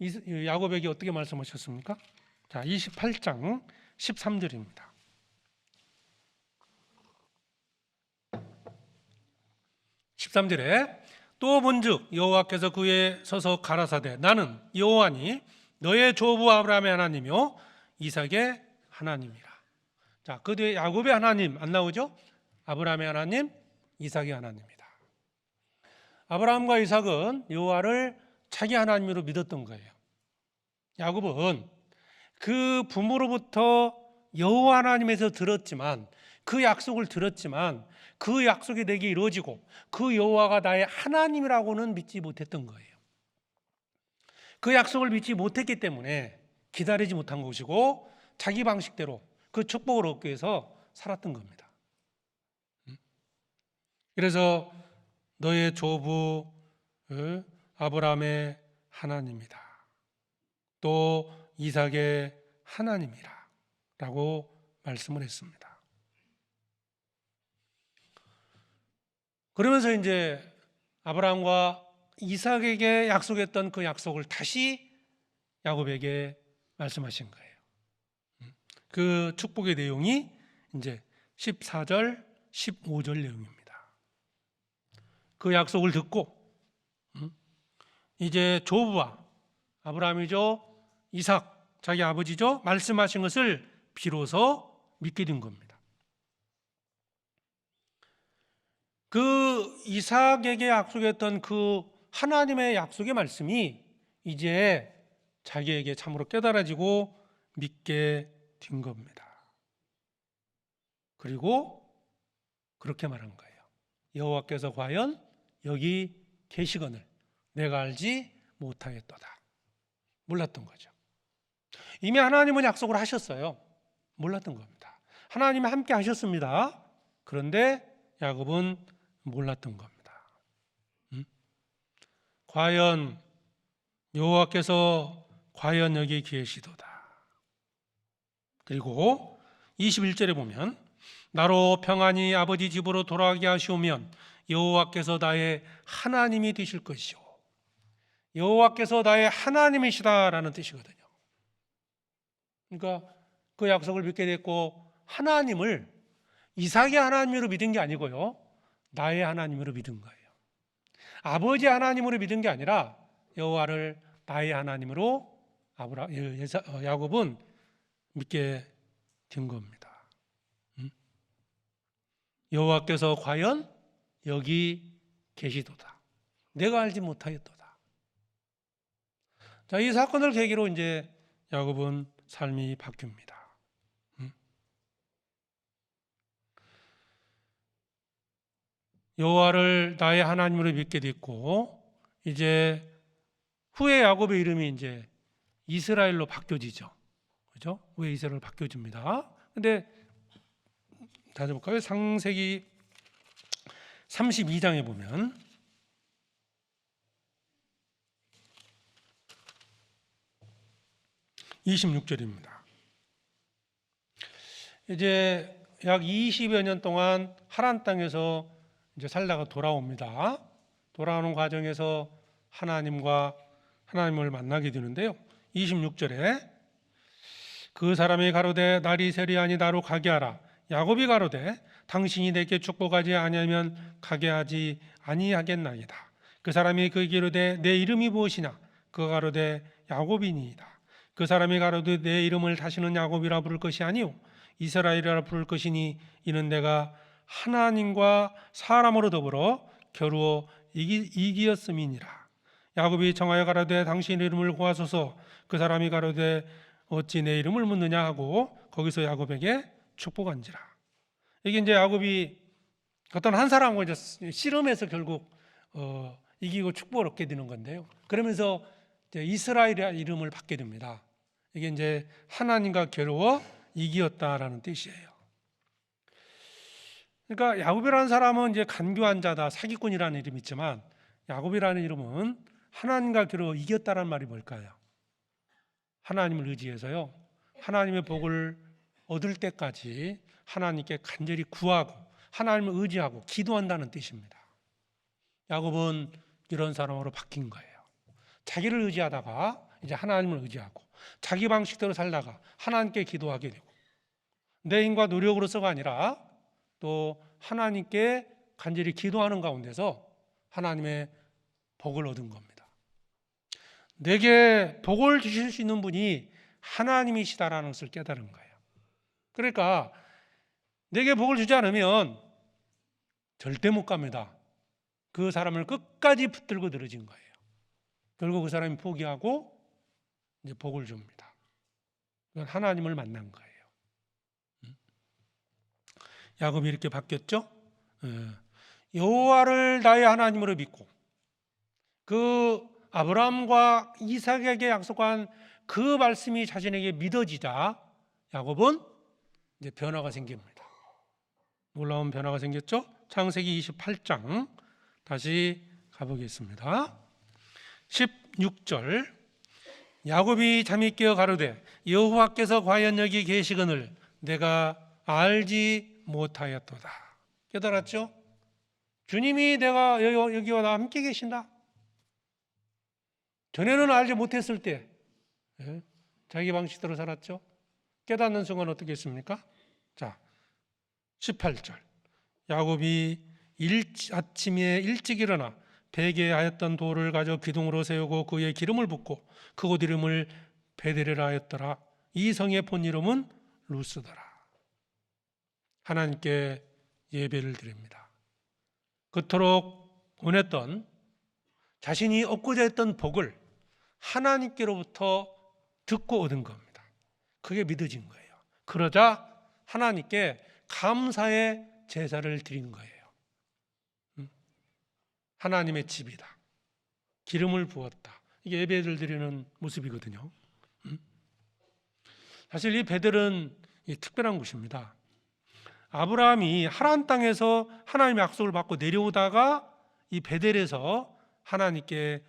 야곱에게 어떻게 말씀하셨습니까? 자, 28장 13절입니다. 13절에 또 본즉 여호와께서 그에 서서 가라사대 나는 여호와니 너의 조부 아브라함의 하나님이요 이삭의 하나님이라. 자, 그 뒤에 야곱의 하나님 안 나오죠? 아브라함의 하나님, 이삭의 하나님이다. 아브라함과 이삭은 여호와를 자기 하나님으로 믿었던 거예요. 야곱은 그 부모로부터 여호와 하나님에서 들었지만 그 약속을 들었지만 그 약속이 내게 이루어지고 그 여호와가 나의 하나님이라고는 믿지 못했던 거예요. 그 약속을 믿지 못했기 때문에 기다리지 못한 것이고 자기 방식대로 그 축복을 얻기 위해서 살았던 겁니다. 그래서 너의 조부 아브라함의 하나님이다. 또 이삭의 하나님이라 라고 말씀을 했습니다. 그러면서 이제 아브라함과 이삭에게 약속했던 그 약속을 다시 야곱에게 말씀하신 거예요. 그 축복의 내용이 이제 14절, 15절 내용입니다. 그 약속을 듣고 이제 조부와 아브라함이죠, 이삭 자기 아버지죠, 말씀하신 것을 비로소 믿게 된 겁니다. 그 이삭에게 약속했던 그 하나님의 약속의 말씀이 이제 자기에게 참으로 깨달아지고 믿게 된 겁니다. 그리고 그렇게 말한 거예요. 여호와께서 과연 여기 계시거늘 내가 알지 못하겠도다. 몰랐던 거죠. 이미 하나님은 약속을 하셨어요. 몰랐던 겁니다. 하나님이 함께 하셨습니다. 그런데 야곱은 몰랐던 겁니다. 과연 여호와께서 과연 여기 계시도다. 그리고 21절에 보면 나로 평안히 아버지 집으로 돌아가게 하시오면 여호와께서 나의 하나님이 되실 것이요 여호와께서 나의 하나님이시다라는 뜻이거든요. 그러니까 그 약속을 믿게 됐고 하나님을 이삭의 하나님으로 믿은 게 아니고요 나의 하나님으로 믿은 거예요. 아버지 하나님으로 믿은 게 아니라 여호와를 나의 하나님으로 야곱은 믿게 된 겁니다. 여호와께서 과연 여기 계시도다. 내가 알지 못하였도다. 자, 이 사건을 계기로 이제 야곱은 삶이 바뀝니다. 여호와를 나의 하나님으로 믿게 됐고 이제 후에 야곱의 이름이 이제 이스라엘로 바뀌어지죠. 그죠? 왜 이스라엘로 바뀌어집니다. 근데 다시 볼까요? 창세기 32장에 보면 (26절입니다) 이제 약 20여 년 동안 하란 땅에서 이제 살다가 돌아옵니다. 돌아오는 과정에서 하나님을 만나게 되는데요. 26절에 그 사람이 가로되 날이 세리하니 나로 가게 하라. 야곱이 가로되 당신이 내게 축복하지 아니하면 가게 하지 아니하겠나이다. 그 사람이 그에게 이르되 내 이름이 무엇이냐? 그가 가로되 야곱이니이다. 그 사람이 가로되 내 이름을 다시는 야곱이라 부를 것이 아니요 이스라엘이라 부를 것이니 이는 내가 하나님과 사람으로 더불어 겨루어 이기었음이니라. 야곱이 청하여 가로되 당신의 이름을 구하소서. 그 사람이 가로되 어찌 내 이름을 묻느냐 하고 거기서 야곱에게 축복한지라. 이게 이제 야곱이 어떤 한 사람과 이제 씨름해서 결국 이기고 축복을 얻게 되는 건데요. 그러면서 이제 이스라엘이라는 이름을 받게 됩니다. 이게 이제 하나님과 겨루어 이기었다라는 뜻이에요. 그러니까 야곱이라는 사람은 이제 간교한 자다, 사기꾼이라는 이름이 있지만 야곱이라는 이름은 하나님과 겨루어 이겼다라는 말이 뭘까요? 하나님을 의지해서요. 하나님의 복을 얻을 때까지 하나님께 간절히 구하고 하나님을 의지하고 기도한다는 뜻입니다. 야곱은 이런 사람으로 바뀐 거예요. 자기를 의지하다가 이제 하나님을 의지하고 자기 방식대로 살다가 하나님께 기도하게 되고 내 힘과 노력으로서가 아니라 또 하나님께 간절히 기도하는 가운데서 하나님의 복을 얻은 겁니다. 내게 복을 주실 수 있는 분이 하나님이시다라는 것을 깨달은 거예요. 그러니까 내게 복을 주지 않으면 절대 못 갑니다. 그 사람을 끝까지 붙들고 늘어진 거예요. 결국 그 사람이 포기하고 이제 복을 줍니다. 그건 하나님을 만난 거예요. 야곱이 이렇게 바뀌었죠. 여호와를 나의 하나님으로 믿고 그 아브라함과 이삭에게 약속한 그 말씀이 자신에게 믿어지자 야곱은 이제 변화가 생깁니다. 놀라운 변화가 생겼죠. 창세기 28장 다시 가보겠습니다. 16절 야곱이 잠이 깨어 가로되 여호와께서 과연 여기 계시거늘 내가 알지 못하였도다. 깨달았죠? 주님이 내가 여기와 나 함께 계신다. 전에는 알지 못했을 때 자기 방식대로 살았죠. 깨닫는 순간 어떻게 했습니까? 자, 18절 야곱이 아침에 일찍 일어나 베개하였던 돌을 가져 기둥으로 세우고 그의 기름을 붓고 그곳 이름을 베델이라 하였더라. 이 성의 본 이름은 루스더라. 하나님께 예배를 드립니다. 그토록 원했던 자신이 얻고자 했던 복을 하나님께로부터 듣고 얻은 겁니다. 그게 믿어진 거예요. 그러자 하나님께 감사의 제사를 드린 거예요. 하나님의 집이다. 기름을 부었다. 이게 예배를 드리는 모습이거든요. 사실 이 베델은 특별한 곳입니다. 아브라함이 하란 땅에서 하나님의 약속을 받고 내려오다가 이 베델에서 하나님께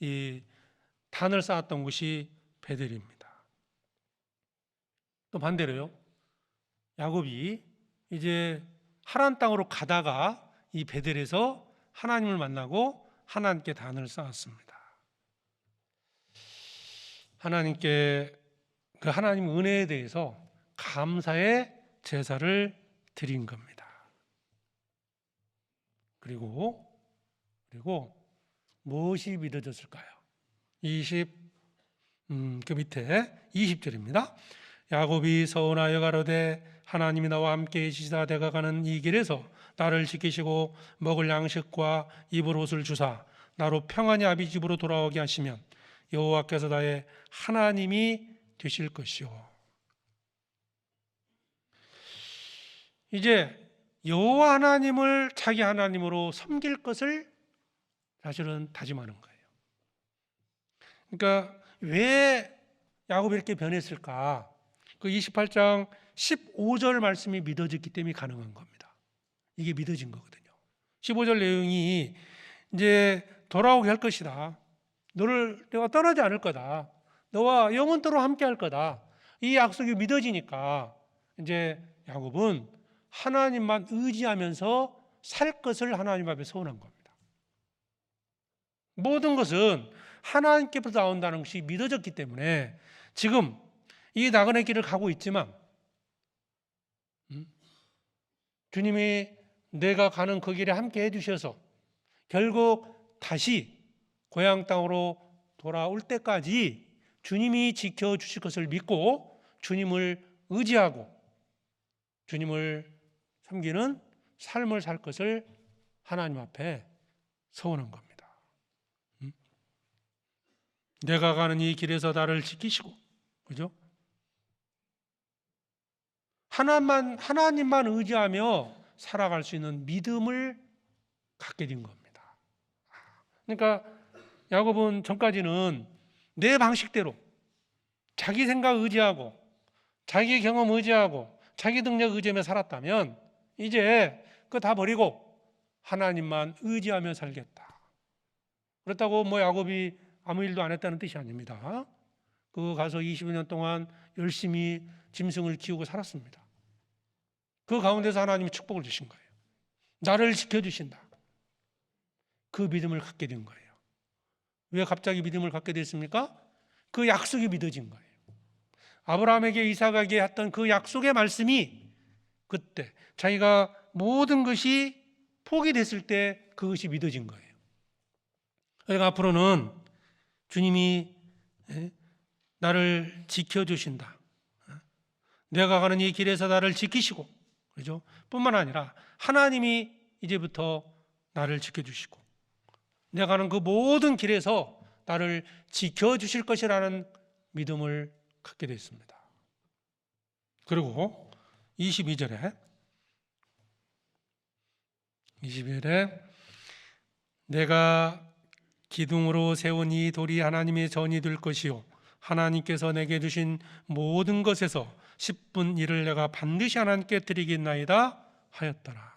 이 단을 쌓았던 곳이 베델입니다. 또 반대로요. 야곱이 이제 하란 땅으로 가다가 이 베델에서 하나님을 만나고 하나님께 단을 쌓았습니다. 하나님께 그 하나님 은혜에 대해서 감사의 제사를 드린 겁니다. 그리고 무엇이 믿어졌을까요? 그 밑에 20절입니다. 야곱이 서운하여 가로되 하나님이 나와 함께 계시다 내가 가는 이 길에서 나를 지키시고 먹을 양식과 입을 옷을 주사 나로 평안히 아비 집으로 돌아오게 하시면 여호와께서 나의 하나님이 되실 것이요. 이제 여호와 하나님을 자기 하나님으로 섬길 것을 사실은 다짐하는 거예요. 그러니까 왜 야곱이 이렇게 변했을까? 그 28장 15절 말씀이 믿어졌기 때문에 가능한 겁니다. 이게 믿어진 거거든요. 15절 내용이 이제 돌아오게 할 것이다. 너를 내가 떠나지 않을 거다. 너와 영원토록 함께 할 거다. 이 약속이 믿어지니까 이제 야곱은 하나님만 의지하면서 살 것을 하나님 앞에 서원한 겁니다. 모든 것은 하나님께부터 나온다는 것이 믿어졌기 때문에 지금 이 나그네 길을 가고 있지만 주님이 내가 가는 그 길에 함께 해주셔서 결국 다시 고향 땅으로 돌아올 때까지 주님이 지켜주실 것을 믿고 주님을 의지하고 주님을 섬기는 삶을 살 것을 하나님 앞에 서원한 겁니다. 내가 가는 이 길에서 나를 지키시고, 그죠? 하나님만 의지하며 살아갈 수 있는 믿음을 갖게 된 겁니다. 그러니까 야곱은 전까지는 내 방식대로 자기 생각 의지하고 자기 경험 의지하고 자기 능력 의지하며 살았다면 이제 그거 다 버리고 하나님만 의지하며 살겠다. 그렇다고 뭐 야곱이 아무 일도 안 했다는 뜻이 아닙니다. 그 가서 20년 동안 열심히 짐승을 키우고 살았습니다. 그 가운데서 하나님이 축복을 주신 거예요. 나를 지켜주신다. 그 믿음을 갖게 된 거예요. 왜 갑자기 믿음을 갖게 됐습니까? 그 약속이 믿어진 거예요. 아브라함에게 이삭에게 했던 그 약속의 말씀이 그때 자기가 모든 것이 포기됐을 때 그것이 믿어진 거예요. 그러니까 앞으로는 주님이 나를 지켜주신다. 내가 가는 이 길에서 나를 지키시고, 그죠? 뿐만 아니라 하나님이 이제부터 나를 지켜주시고 내가 가는 그 모든 길에서 나를 지켜주실 것이라는 믿음을 갖게 됐습니다. 그리고 22절에 내가 기둥으로 세운 이 돌이 하나님의 전이 될 것이요 하나님께서 내게 주신 모든 것에서 10분 1을 내가 반드시 하나님께 드리겠나이다 하였더라.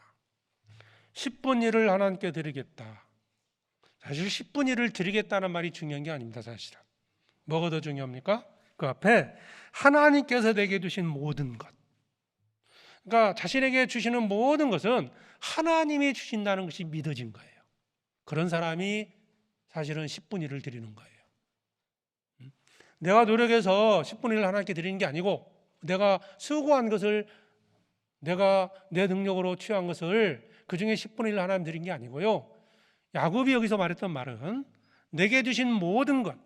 10분 1을 하나님께 드리겠다. 사실 10분 1을 드리겠다는 말이 중요한 게 아닙니다. 사실은 뭐가 더 중요합니까? 그 앞에 하나님께서 내게 주신 모든 것, 그러니까 자신에게 주시는 모든 것은 하나님이 주신다는 것이 믿어진 거예요. 그런 사람이 사실은 10분 1을 드리는 거예요. 내가 노력해서 10분 1을 하나님께 드리는 게 아니고 내가 수고한 것을 내가 내 능력으로 취한 것을 그 중에 10분의 1을 하나님 드린 게 아니고요. 야곱이 여기서 말했던 말은 내게 주신 모든 것,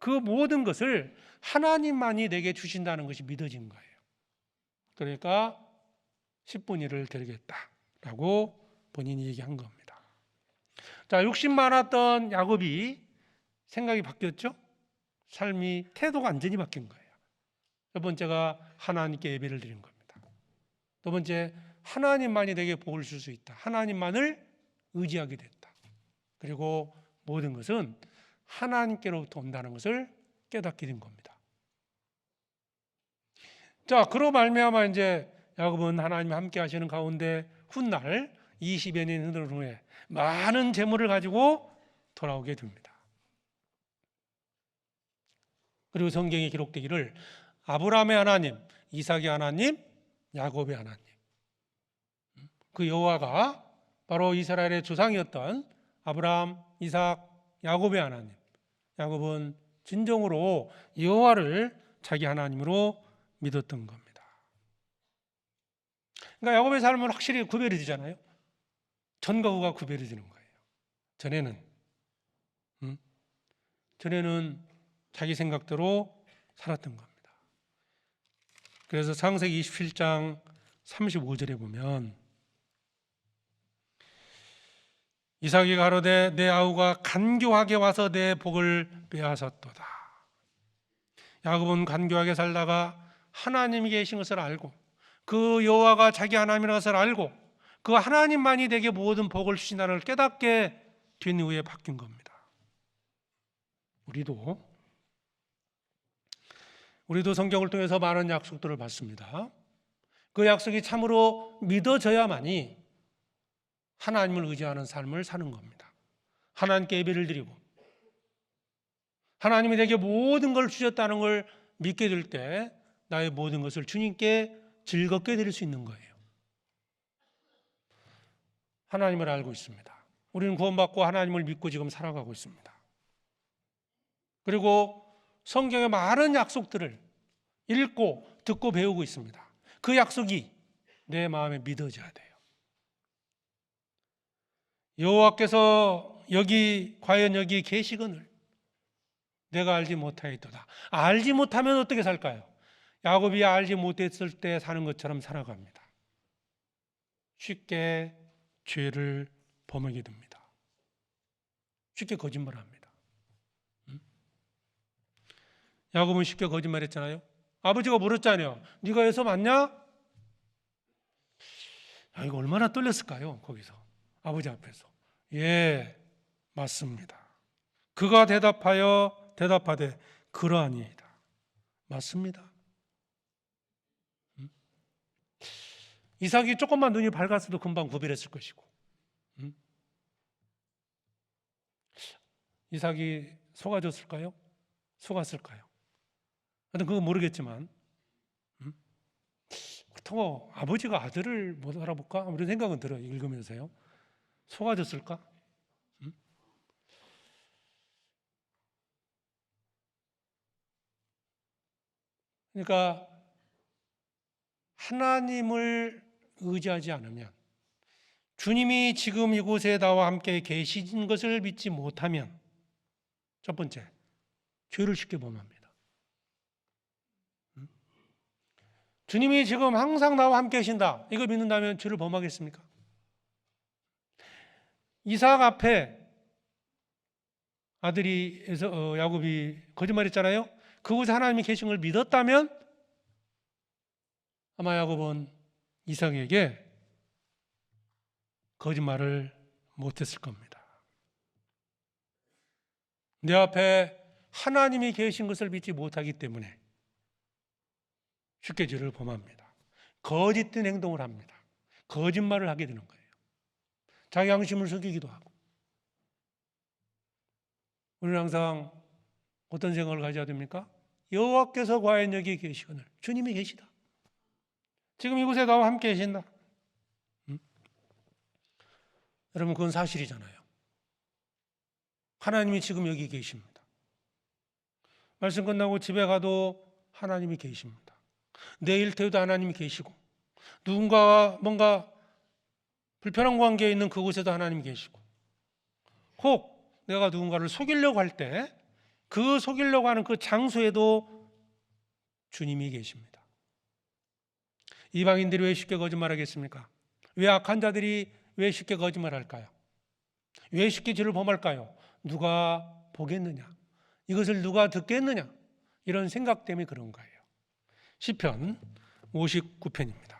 그 모든 것을 하나님만이 내게 주신다는 것이 믿어진 거예요. 그러니까 10분의 1을 드리겠다라고 본인이 얘기한 겁니다. 자, 욕심 많았던 야곱이 생각이 바뀌었죠? 삶이 태도가 완전히 바뀐 거예요. 첫 번째가 하나님께 예배를 드린 겁니다. 두 번째, 하나님만이 내게 복을 줄 수 있다. 하나님만을 의지하게 됐다. 그리고 모든 것은 하나님께로부터 온다는 것을 깨닫게 된 겁니다. 자, 그로 말미암아 이제 야곱은 하나님이 함께 하시는 가운데 훗날 20여 년 흐른 후에 많은 재물을 가지고 돌아오게 됩니다. 그리고 성경에 기록되기를 아브라함의 하나님, 이삭의 하나님, 야곱의 하나님, 그 여호와가 바로 이스라엘의 조상이었던 아브라함, 이삭, 야곱의 하나님. 야곱은 진정으로 여호와를 자기 하나님으로 믿었던 겁니다. 그러니까 야곱의 삶은 확실히 구별이 되잖아요. 전과 후가 구별이 되는 거예요. 전에는 자기 생각대로 살았던 겁니다. 그래서 창세기 27장 35절에 보면 이삭이 가로되 내 아우가 간교하게 와서 내 복을 빼앗았도다. 야곱은 간교하게 살다가 하나님이 계신 것을 알고 그 여호와가 자기 하나님이라는 것을 알고 그 하나님만이 내게 모든 복을 주신다는 걸 깨닫게 된 후에 바뀐 겁니다. 우리도 성경을 통해서 많은 약속들을 받습니다. 그 약속이 참으로 믿어져야만이 하나님을 의지하는 삶을 사는 겁니다. 하나님께 예배를 드리고 하나님이 내게 모든 걸 주셨다는 걸 믿게 될 때 나의 모든 것을 주님께 즐겁게 드릴 수 있는 거예요. 하나님을 알고 있습니다. 우리는 구원받고 하나님을 믿고 지금 살아가고 있습니다. 그리고 성경의 많은 약속들을 읽고 듣고 배우고 있습니다. 그 약속이 내 마음에 믿어져야 돼요. 여호와께서 과연 여기 계시거늘 내가 알지 못하였도다. 알지 못하면 어떻게 살까요? 야곱이 알지 못했을 때 사는 것처럼 살아갑니다. 쉽게 죄를 범하게 됩니다. 쉽게 거짓말합니다. 야곱은 쉽게 거짓말했잖아요. 아버지가 물었잖아요. 네가 에서 맞냐? 이거 얼마나 떨렸을까요? 거기서 아버지 앞에서. 예, 맞습니다. 그가 대답하되 그러하니이다. 맞습니다. 이삭이 조금만 눈이 밝았어도 금방 구별했을 것이고, 이삭이 속아줬을까요? 속았을까요? 하여튼 그건 모르겠지만, 그렇다고 아버지가 아들을 못 알아볼까? 이런 생각은 들어요. 읽으면서요. 속아줬을까? 그러니까 하나님을 의지하지 않으면, 주님이 지금 이곳에 나와 함께 계신 것을 믿지 못하면, 첫 번째, 죄를 쉽게 범합니다. 주님이 지금 항상 나와 함께 계신다, 이거 믿는다면 죄를 범하겠습니까? 이삭 앞에 아들이 야곱이 거짓말했잖아요. 그곳에 하나님이 계신 걸 믿었다면 아마 야곱은 이삭에게 거짓말을 못했을 겁니다. 내 앞에 하나님이 계신 것을 믿지 못하기 때문에 쉽게 죄를 범합니다. 거짓된 행동을 합니다. 거짓말을 하게 되는 거예요. 자기 양심을 속이기도 하고. 우리는 항상 어떤 생각을 가져야 됩니까? 여호와께서 과연 여기 계시거늘 주님이 계시다. 지금 이곳에 나와 함께 계신다. 여러분, 그건 사실이잖아요. 하나님이 지금 여기 계십니다. 말씀 끝나고 집에 가도 하나님이 계십니다. 내일 태우도 하나님이 계시고, 누군가와 뭔가 불편한 관계에 있는 그곳에도 하나님이 계시고, 혹 내가 누군가를 속이려고 할 때 그 속이려고 하는 그 장소에도 주님이 계십니다. 이방인들이 왜 쉽게 거짓말하겠습니까? 왜 악한 자들이 왜 쉽게 거짓말할까요? 왜 쉽게 죄를 범할까요? 누가 보겠느냐? 이것을 누가 듣겠느냐? 이런 생각 때문에 그런 거예요. 시편 59편입니다.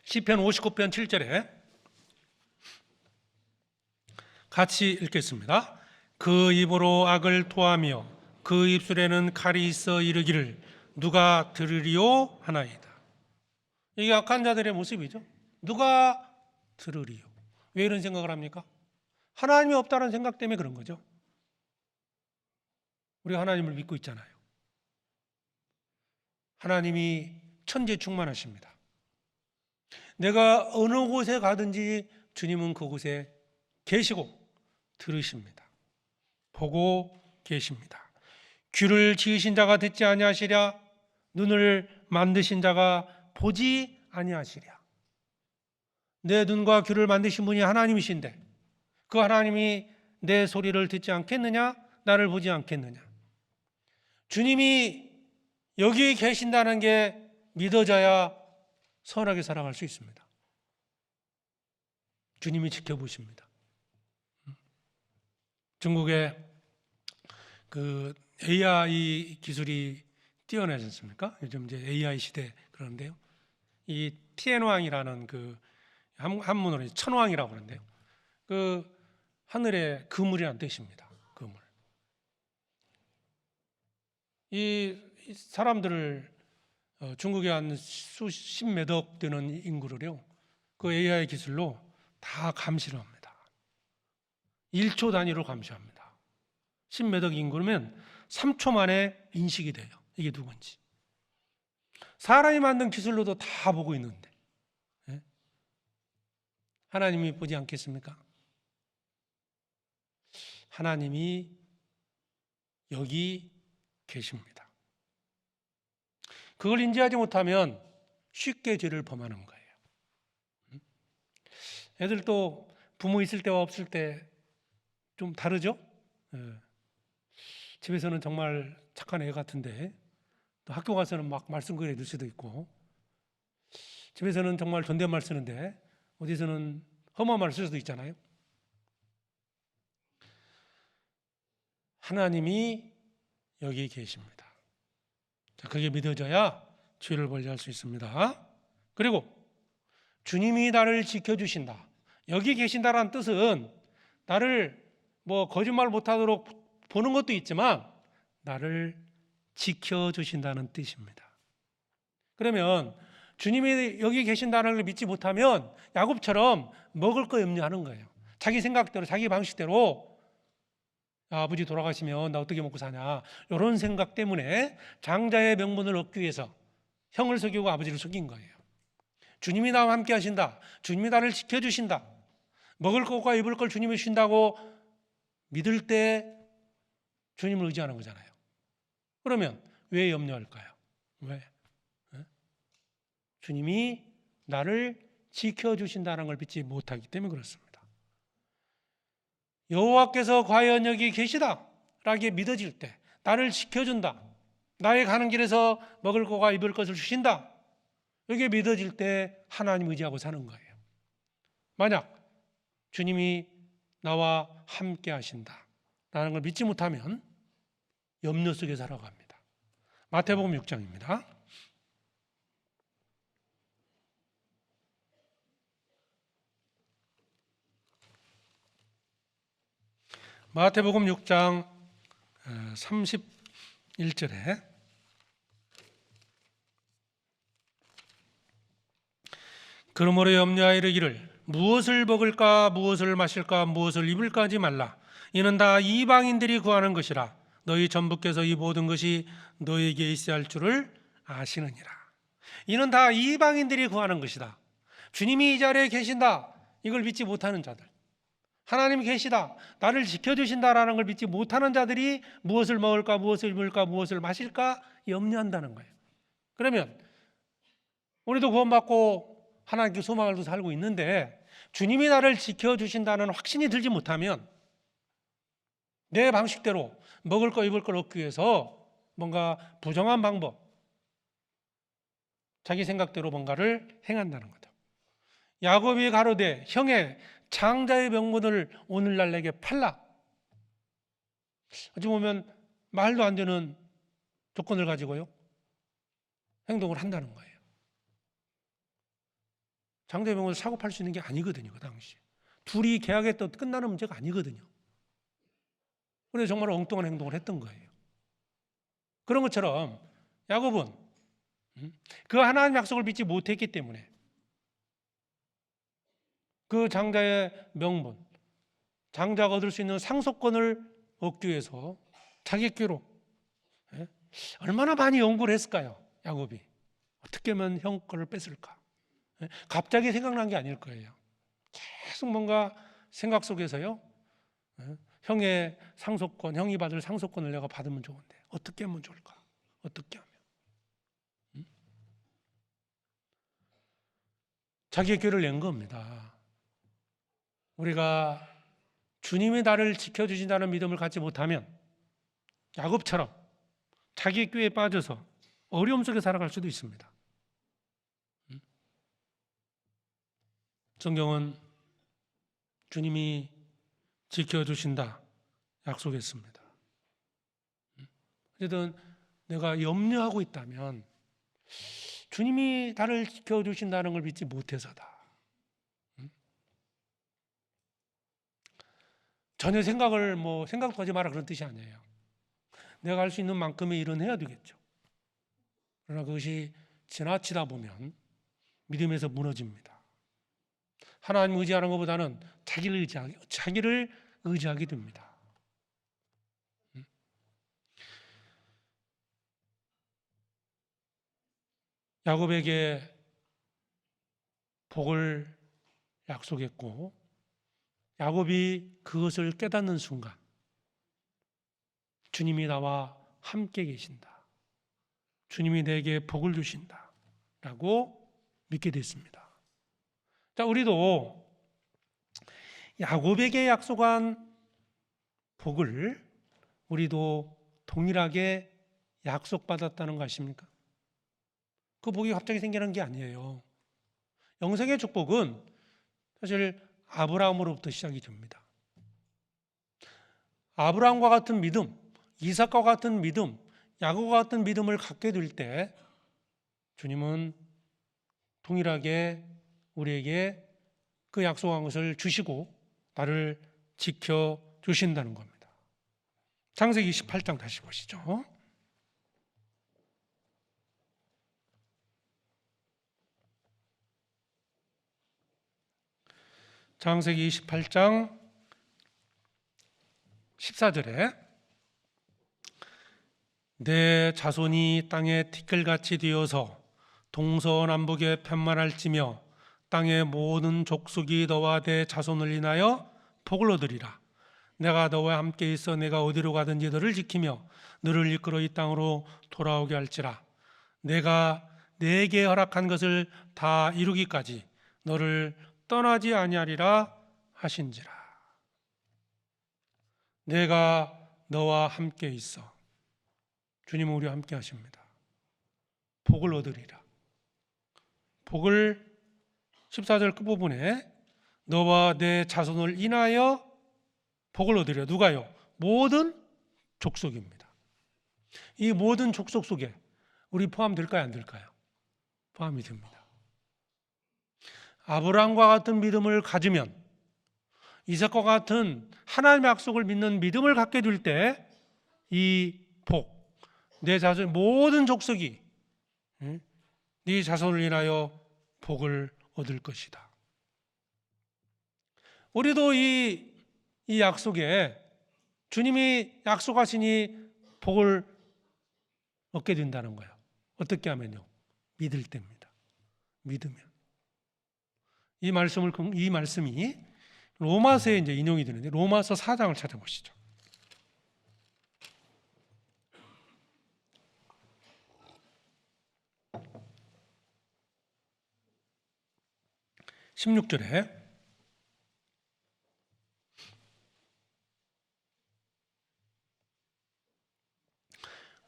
시편 59편 7절에 같이 읽겠습니다. 그 입으로 악을 토하며 그 입술에는 칼이 있어 이르기를 누가 들으리요 하나이다. 이게 악한 자들의 모습이죠. 누가 들으리요. 왜 이런 생각을 합니까? 하나님이 없다는 생각 때문에 그런 거죠. 우리가 하나님을 믿고 있잖아요. 하나님이 천재 충만하십니다. 내가 어느 곳에 가든지 주님은 그곳에 계시고 들으십니다. 보고 계십니다. 귀를 지으신 자가 듣지 아니하시랴, 눈을 만드신 자가 보지 아니하시랴. 내 눈과 귀를 만드신 분이 하나님이신데 그 하나님이 내 소리를 듣지 않겠느냐? 나를 보지 않겠느냐? 주님이 여기 계신다는 게 믿어져야 선하게 살아갈 수 있습니다. 주님이 지켜보십니다. 중국에 그 AI 기술이 뛰어나지 않습니까? 요즘 이제 AI 시대 그러는데요. 이 티엔왕이라는 그 한문으로 천왕이라고 하는데요. 그 하늘에 그물이라는 뜻입니다. 그물. 이 사람들을 중국에 한 수십몇 억 되는 인구를요, 그 AI 기술로 다 감시를 합니다. 1초 단위로 감시합니다. 십몇 억 인구면 3초 만에 인식이 돼요. 이게 누군지. 사람이 만든 기술로도 다 보고 있는데 하나님이 보지 않겠습니까? 하나님이 여기 계십니다. 그걸 인지하지 못하면 쉽게 죄를 범하는 거예요. 애들도 부모 있을 때와 없을 때 좀 다르죠? 집에서는 정말 착한 애 같은데 또 학교 가서는 막 말썽 그래 줄 수도 있고, 집에서는 정말 존댓말 쓰는데 어디서는 험한 말 쓸 수도 있잖아요. 하나님이 여기 계십니다. 자, 그게 믿어져야 죄를 벌리할 수 있습니다. 그리고 주님이 나를 지켜주신다. 여기 계신다라는 뜻은 나를 거짓말 못하도록 보는 것도 있지만 나를 지켜주신다는 뜻입니다. 그러면 주님이 여기 계신다는 걸 믿지 못하면 야곱처럼 먹을 거 염려하는 거예요. 자기 생각대로 자기 방식대로 아버지 돌아가시면 나 어떻게 먹고 사냐, 이런 생각 때문에 장자의 명분을 얻기 위해서 형을 속이고 아버지를 속인 거예요. 주님이 나와 함께 하신다, 주님이 나를 지켜주신다, 먹을 것과 입을 걸 주님이 주신다고 믿을 때 주님을 의지하는 거잖아요. 그러면 왜 염려할까요? 왜? 주님이 나를 지켜주신다는 걸 믿지 못하기 때문에 그렇습니다. 여호와께서 과연 여기 계시다 라게 믿어질 때, 나를 지켜준다, 나의 가는 길에서 먹을 것과 입을 것을 주신다, 이게 믿어질 때 하나님 의지하고 사는 거예요. 만약 주님이 나와 함께 하신다 라는 걸 믿지 못하면 염려 속에 살아갑니다. 마태복음 6장입니다. 마태복음 6장 31절에 그러므로 염려하여 이르기를 무엇을 먹을까 무엇을 마실까 무엇을 입을까 하지 말라. 이는 다 이방인들이 구하는 것이라. 너희 전부께서 이 모든 것이 너에게 있어야 할 줄을 아시느니라. 이는 다 이방인들이 구하는 것이다. 주님이 이 자리에 계신다, 이걸 믿지 못하는 자들, 하나님이 계시다, 나를 지켜주신다라는 걸 믿지 못하는 자들이 무엇을 먹을까 무엇을 입을까 무엇을 마실까 염려한다는 거예요. 그러면 우리도 구원받고 하나님께 소망을 두고 살고 있는데 주님이 나를 지켜주신다는 확신이 들지 못하면 내 방식대로 먹을 거 입을 걸 얻기 위해서 뭔가 부정한 방법, 자기 생각대로 뭔가를 행한다는 거죠. 야곱이 가로되 형의 장자의 명분을 오늘날 내게 팔라. 어찌 보면 말도 안 되는 조건을 가지고요 행동을 한다는 거예요. 장자의 명분을 사고 팔 수 있는 게 아니거든요. 그 당시 둘이 계약했던 끝나는 문제가 아니거든요. 그래서 정말 엉뚱한 행동을 했던 거예요. 그런 것처럼 야곱은 그 하나님의 약속을 믿지 못했기 때문에 그 장자의 명분, 장자가 얻을 수 있는 상속권을 얻기 위해서 자기끼로 얼마나 많이 연구를 했을까요? 야곱이 어떻게 하면 형 거를 뺏을까? 갑자기 생각난 게 아닐 거예요. 계속 뭔가 생각 속에서요 형의 상속권, 형이 받을 상속권을 내가 받으면 좋은데 어떻게 하면 좋을까? 어떻게 하면? 자기의 꾀를 낸 겁니다. 우리가 주님이 나를 지켜주신다는 믿음을 갖지 못하면 야곱처럼 자기의 꾀에 빠져서 어려움 속에 살아갈 수도 있습니다. 성경은 주님이 지켜주신다 약속했습니다. 어쨌든 내가 염려하고 있다면 주님이 나를 지켜주신다는 걸 믿지 못해서다. 전혀 생각도 하지 마라 그런 뜻이 아니에요. 내가 할 수 있는 만큼의 일은 해야 되겠죠. 그러나 그것이 지나치다 보면 믿음에서 무너집니다. 하나님 의지하는 것보다는 자기를 의지하게 됩니다. 야곱에게 복을 약속했고 야곱이 그것을 깨닫는 순간 주님이 나와 함께 계신다. 주님이 내게 복을 주신다. 라고 믿게 됐습니다. 자, 우리도 야곱에게 약속한 복을 우리도 동일하게 약속받았다는 거 아십니까? 그 복이 갑자기 생기는 게 아니에요. 영생의 축복은 사실 아브라함으로부터 시작이 됩니다. 아브라함과 같은 믿음, 이삭과 같은 믿음, 야곱과 같은 믿음을 갖게 될 때 주님은 동일하게 우리에게 그 약속한 것을 주시고 나를 지켜주신다는 겁니다. 창세기 28장 다시 보시죠. 창세기 28장 14절에 내 자손이 땅에 티끌같이 되어서 동서남북에 편만할지며 땅의 모든 족속이 너와 내 자손을 인하여 복을 얻으리라. 내가 너와 함께 있어 내가 어디로 가든지 너를 지키며 너를 이끌어 이 땅으로 돌아오게 할지라. 내가 내게 허락한 것을 다 이루기까지 너를 떠나지 아니하리라 하신지라. 내가 너와 함께 있어. 주님은 우리와 함께 하십니다. 복을 얻으리라. 복을 14절 끝부분에 너와 내 자손을 인하여 복을 얻으리라. 누가요? 모든 족속입니다. 이 모든 족속 속에 우리 포함될까요? 안 될까요? 포함이 됩니다. 아브라함과 같은 믿음을 가지면, 이삭과 같은 하나님의 약속을 믿는 믿음을 갖게 될 때 이 복, 내 자손 모든 족속이 네 자손을 인하여 복을 얻을 것이다. 우리도 이 약속에 주님이 약속하시니 복을 얻게 된다는 거예요. 어떻게 하면요? 믿을 때입니다. 믿으면. 이 말씀이 로마서에 이제 인용이 되는데 로마서 4장을 찾아보시죠. (16절에)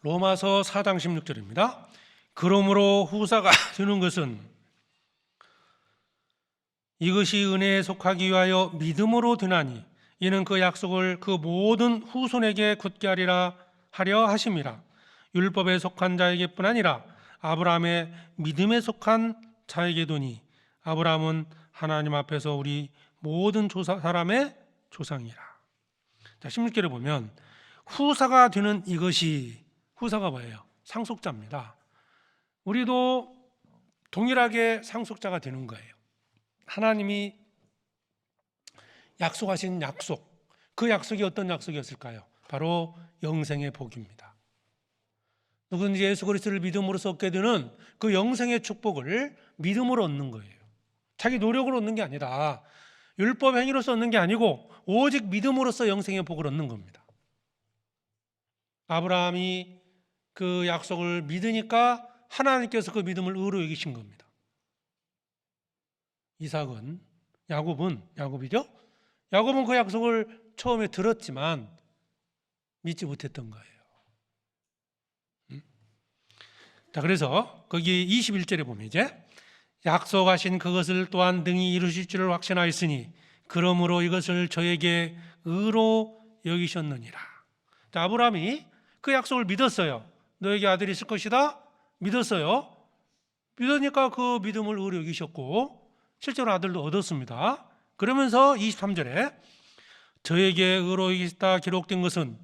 로마서 4장 16절입니다. 그러므로 후사가 되는 것은 이것이 은혜에 속하기 위하여 믿음으로 되나니 이는 그 약속을 그 모든 후손에게 굳게 하려 하심이라. 율법에 속한 자에게뿐 아니라 아브라함의 믿음에 속한 자에게도니 아브라함은 하나님 앞에서 우리 모든 사람의 조상이라. 자, 16절에 보면 후사가 되는 이것이, 후사가 뭐예요? 상속자입니다. 우리도 동일하게 상속자가 되는 거예요. 하나님이 약속하신 약속, 그 약속이 어떤 약속이었을까요? 바로 영생의 복입니다. 누구든지 예수 그리스도를 믿음으로써 얻게 되는 그 영생의 축복을 믿음으로 얻는 거예요. 자기 노력으로 얻는 게 아니라 율법 행위로서 얻는 게 아니고 오직 믿음으로써 영생의 복을 얻는 겁니다. 아브라함이 그 약속을 믿으니까 하나님께서 그 믿음을 의로 여기신 겁니다. 이삭은, 야곱이죠? 야곱은 그 약속을 처음에 들었지만 믿지 못했던 거예요. 자, 그래서 거기 21절에 보면 이제 약속하신 그것을 또한 능히 이루실 줄을 확신하였으니 그러므로 이것을 저에게 의로 여기셨느니라. 자, 아브라함이 그 약속을 믿었어요. 너에게 아들이 있을 것이다. 믿었어요. 믿으니까 그 믿음을 의로 여기셨고 실제로 아들도 얻었습니다. 그러면서 23절에 저에게 의로 여기시다 기록된 것은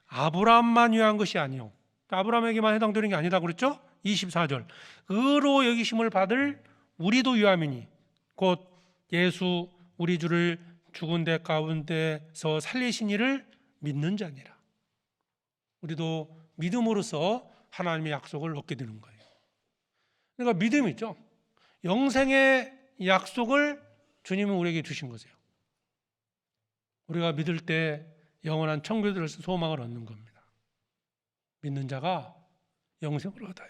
아브라함만 위한 것이 아니요. 아브라함에게만 해당되는 게 아니다 그랬죠? 24절 의로 여기심을 받을 우리도 위함이니 곧 예수 우리 주를 죽은 데 가운데서 살리신 이를 믿는 자니라. 우리도 믿음으로써 하나님의 약속을 얻게 되는 거예요. 그러니까 믿음이죠. 영생의 약속을 주님은 우리에게 주신 거세요. 우리가 믿을 때 영원한 천국을 소망을 얻는 겁니다. 믿는 자가 영생을 얻어요.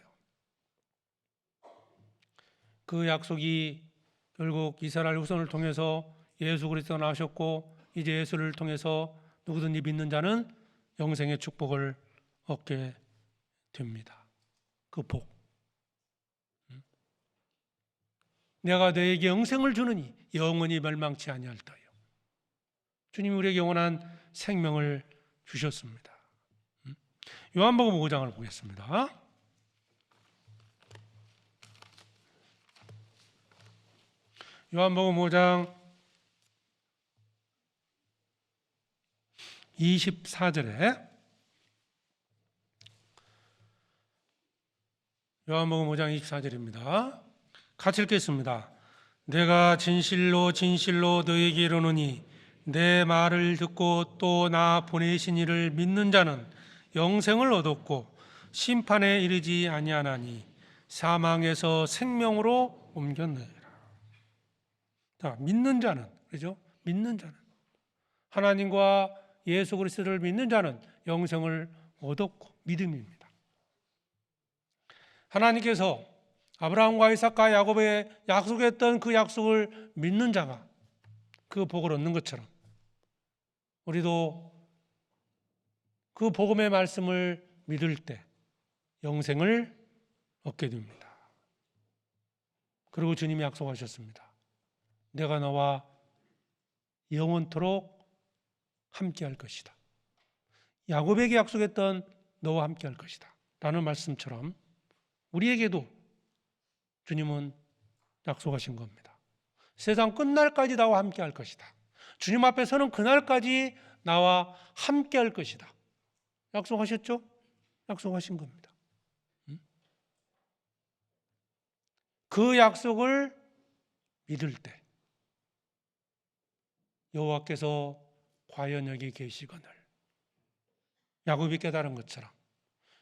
그 약속이 결국 이스라엘 후손을 통해서 예수 그리스도가 나오셨고, 이제 예수를 통해서 누구든지 믿는 자는 영생의 축복을 얻게 됩니다. 그 복. 내가 너에게 영생을 주느니 영원히 멸망치 아니할다요. 주님이 우리에게 영원한 생명을 주셨습니다. 요한복음 5장을 보겠습니다. 요한복음 5장 24절에 요한복음 5장 24절입니다. 같이 읽겠습니다. 내가 진실로 진실로 너에게 이르노니 내 말을 듣고 또 나 보내신 이를 믿는 자는 영생을 얻었고 심판에 이르지 아니하나니 사망에서 생명으로 옮겼느니라. 자, 믿는 자는, 그죠? 믿는 자는, 하나님과 예수 그리스도를 믿는 자는 영생을 얻었고, 믿음입니다. 하나님께서 아브라함과 이삭과 야곱에 약속했던 그 약속을 믿는 자가 그 복을 얻는 것처럼 우리도 그 복음의 말씀을 믿을 때 영생을 얻게 됩니다. 그리고 주님이 약속하셨습니다. 내가 너와 영원토록 함께할 것이다. 야곱에게 약속했던 너와 함께할 것이다 라는 말씀처럼 우리에게도 주님은 약속하신 겁니다. 세상 끝날까지 나와 함께할 것이다. 주님 앞에 서는 그날까지 나와 함께할 것이다. 약속하셨죠? 약속하신 겁니다. 그 약속을 믿을 때 여호와께서 과연 여기 계시거늘 야곱이 깨달은 것처럼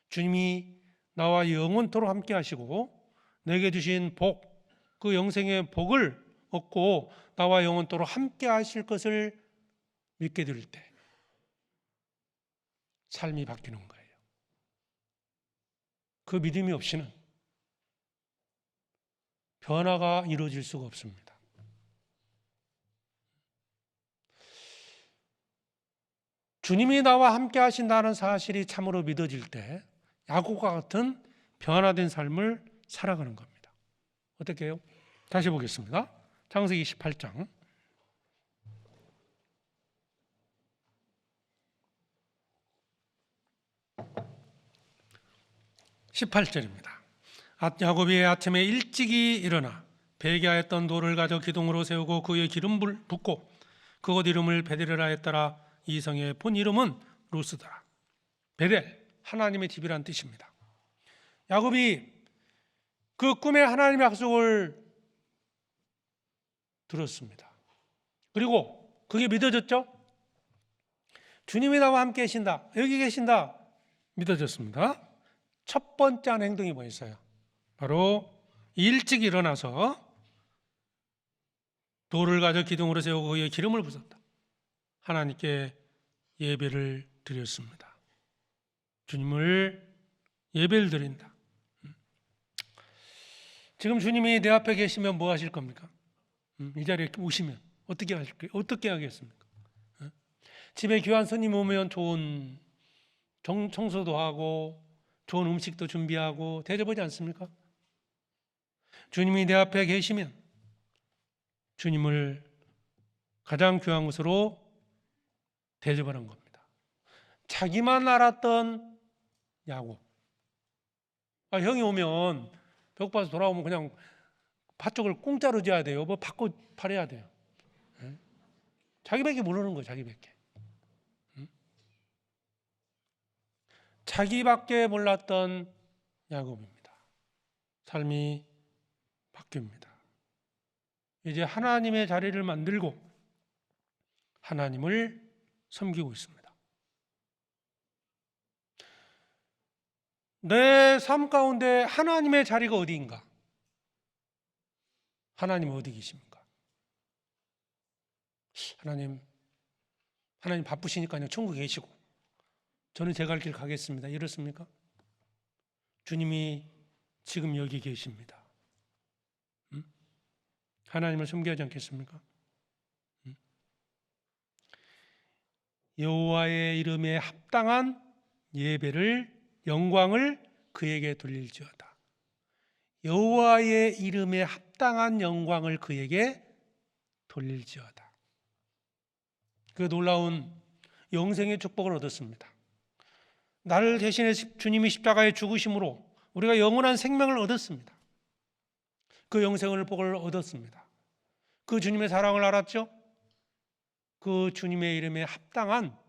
주님이 나와 영원토록 함께 하시고 내게 주신 복, 그 영생의 복을 얻고 나와 영원토록 함께 하실 것을 믿게 될 때 삶이 바뀌는 거예요. 그 믿음이 없이는 변화가 이루어질 수가 없습니다. 주님이 나와 함께 하신다는 사실이 참으로 믿어질 때 야곱과 같은 변화된 삶을 살아가는 겁니다. 어떻게 해요? 다시 보겠습니다. 창세기 18장 18절입니다. 야곱이 아침에 일찍이 일어나 배기하였던 돌을 가져 기둥으로 세우고 그의 기름을 붓고 그곳 이름을 베델이라 했더라. 이 성의 본 이름은 루스더라. 베델, 하나님의 집이란 뜻입니다. 야곱이 그 꿈에 하나님의 약속을 들었습니다. 그리고 그게 믿어졌죠? 주님이 나와 함께 계신다, 여기 계신다, 믿어졌습니다. 첫 번째 하는 행동이 뭐였어요? 바로 일찍 일어나서 돌을 가져 기둥으로 세우고 그의 기름을 붓었다. 하나님께 예배를 드렸습니다. 주님을 예배를 드린다. 지금 주님이 내 앞에 계시면 뭐 하실 겁니까? 이 자리에 오시면 어떻게 하겠습니까? 집에 귀한 손님 오면 좋은 청소도 하고 좋은 음식도 준비하고 대접하지 않습니까? 주님이 내 앞에 계시면 주님을 가장 귀한 것으로 대접하는 겁니다. 자기만 알았던 야곱. 형이 오면 배고파서 돌아오면 그냥 팥죽을 공짜로 줘야 돼요. 뭐 받고 팔아야 돼요. 자기밖에 모르는 거예요. 자기밖에. 자기밖에 몰랐던 야곱입니다. 삶이 바뀝니다. 이제 하나님의 자리를 만들고 하나님을 섬기고 있습니다. 내 삶 가운데 하나님의 자리가 어디인가? 하나님 어디 계십니까? 하나님 바쁘시니까요. 천국에 계시고 저는 제 갈 길 가겠습니다. 이렇습니까? 주님이 지금 여기 계십니다. 하나님을 섬겨야지 않겠습니까? 여호와의 이름에 합당한 예배를 영광을 그에게 돌릴지어다. 여호와의 이름에 합당한 영광을 그에게 돌릴지어다. 그 놀라운 영생의 축복을 얻었습니다. 나를 대신해 주님이 십자가에 죽으심으로 우리가 영원한 생명을 얻었습니다. 그 영생을 복을 얻었습니다. 그 주님의 사랑을 알았죠? 그 주님의 이름에 합당한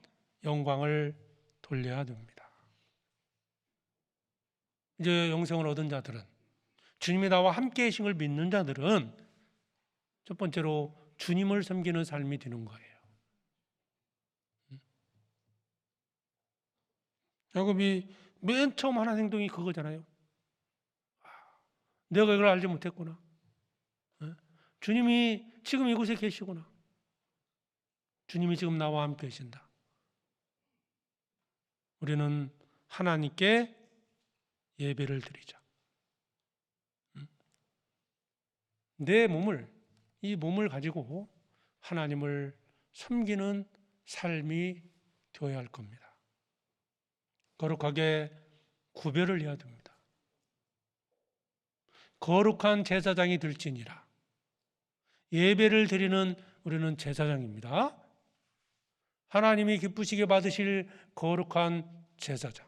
영광을 돌려야 됩니다. 이제 영생을 얻은 자들은, 주님이 나와 함께 계신 걸 믿는 자들은 첫 번째로 주님을 섬기는 삶이 되는 거예요. 야곱이 맨 처음 하는 행동이 그거잖아요. 내가 이걸 알지 못했구나. 주님이 지금 이곳에 계시구나. 주님이 지금 나와 함께 계신다. 우리는 하나님께 예배를 드리자. 내 몸을, 이 몸을 가지고 하나님을 섬기는 삶이 되어야 할 겁니다. 거룩하게 구별을 해야 됩니다. 거룩한 제사장이 될지니라. 예배를 드리는 우리는 제사장입니다. 하나님이 기쁘시게 받으실 거룩한 제사장.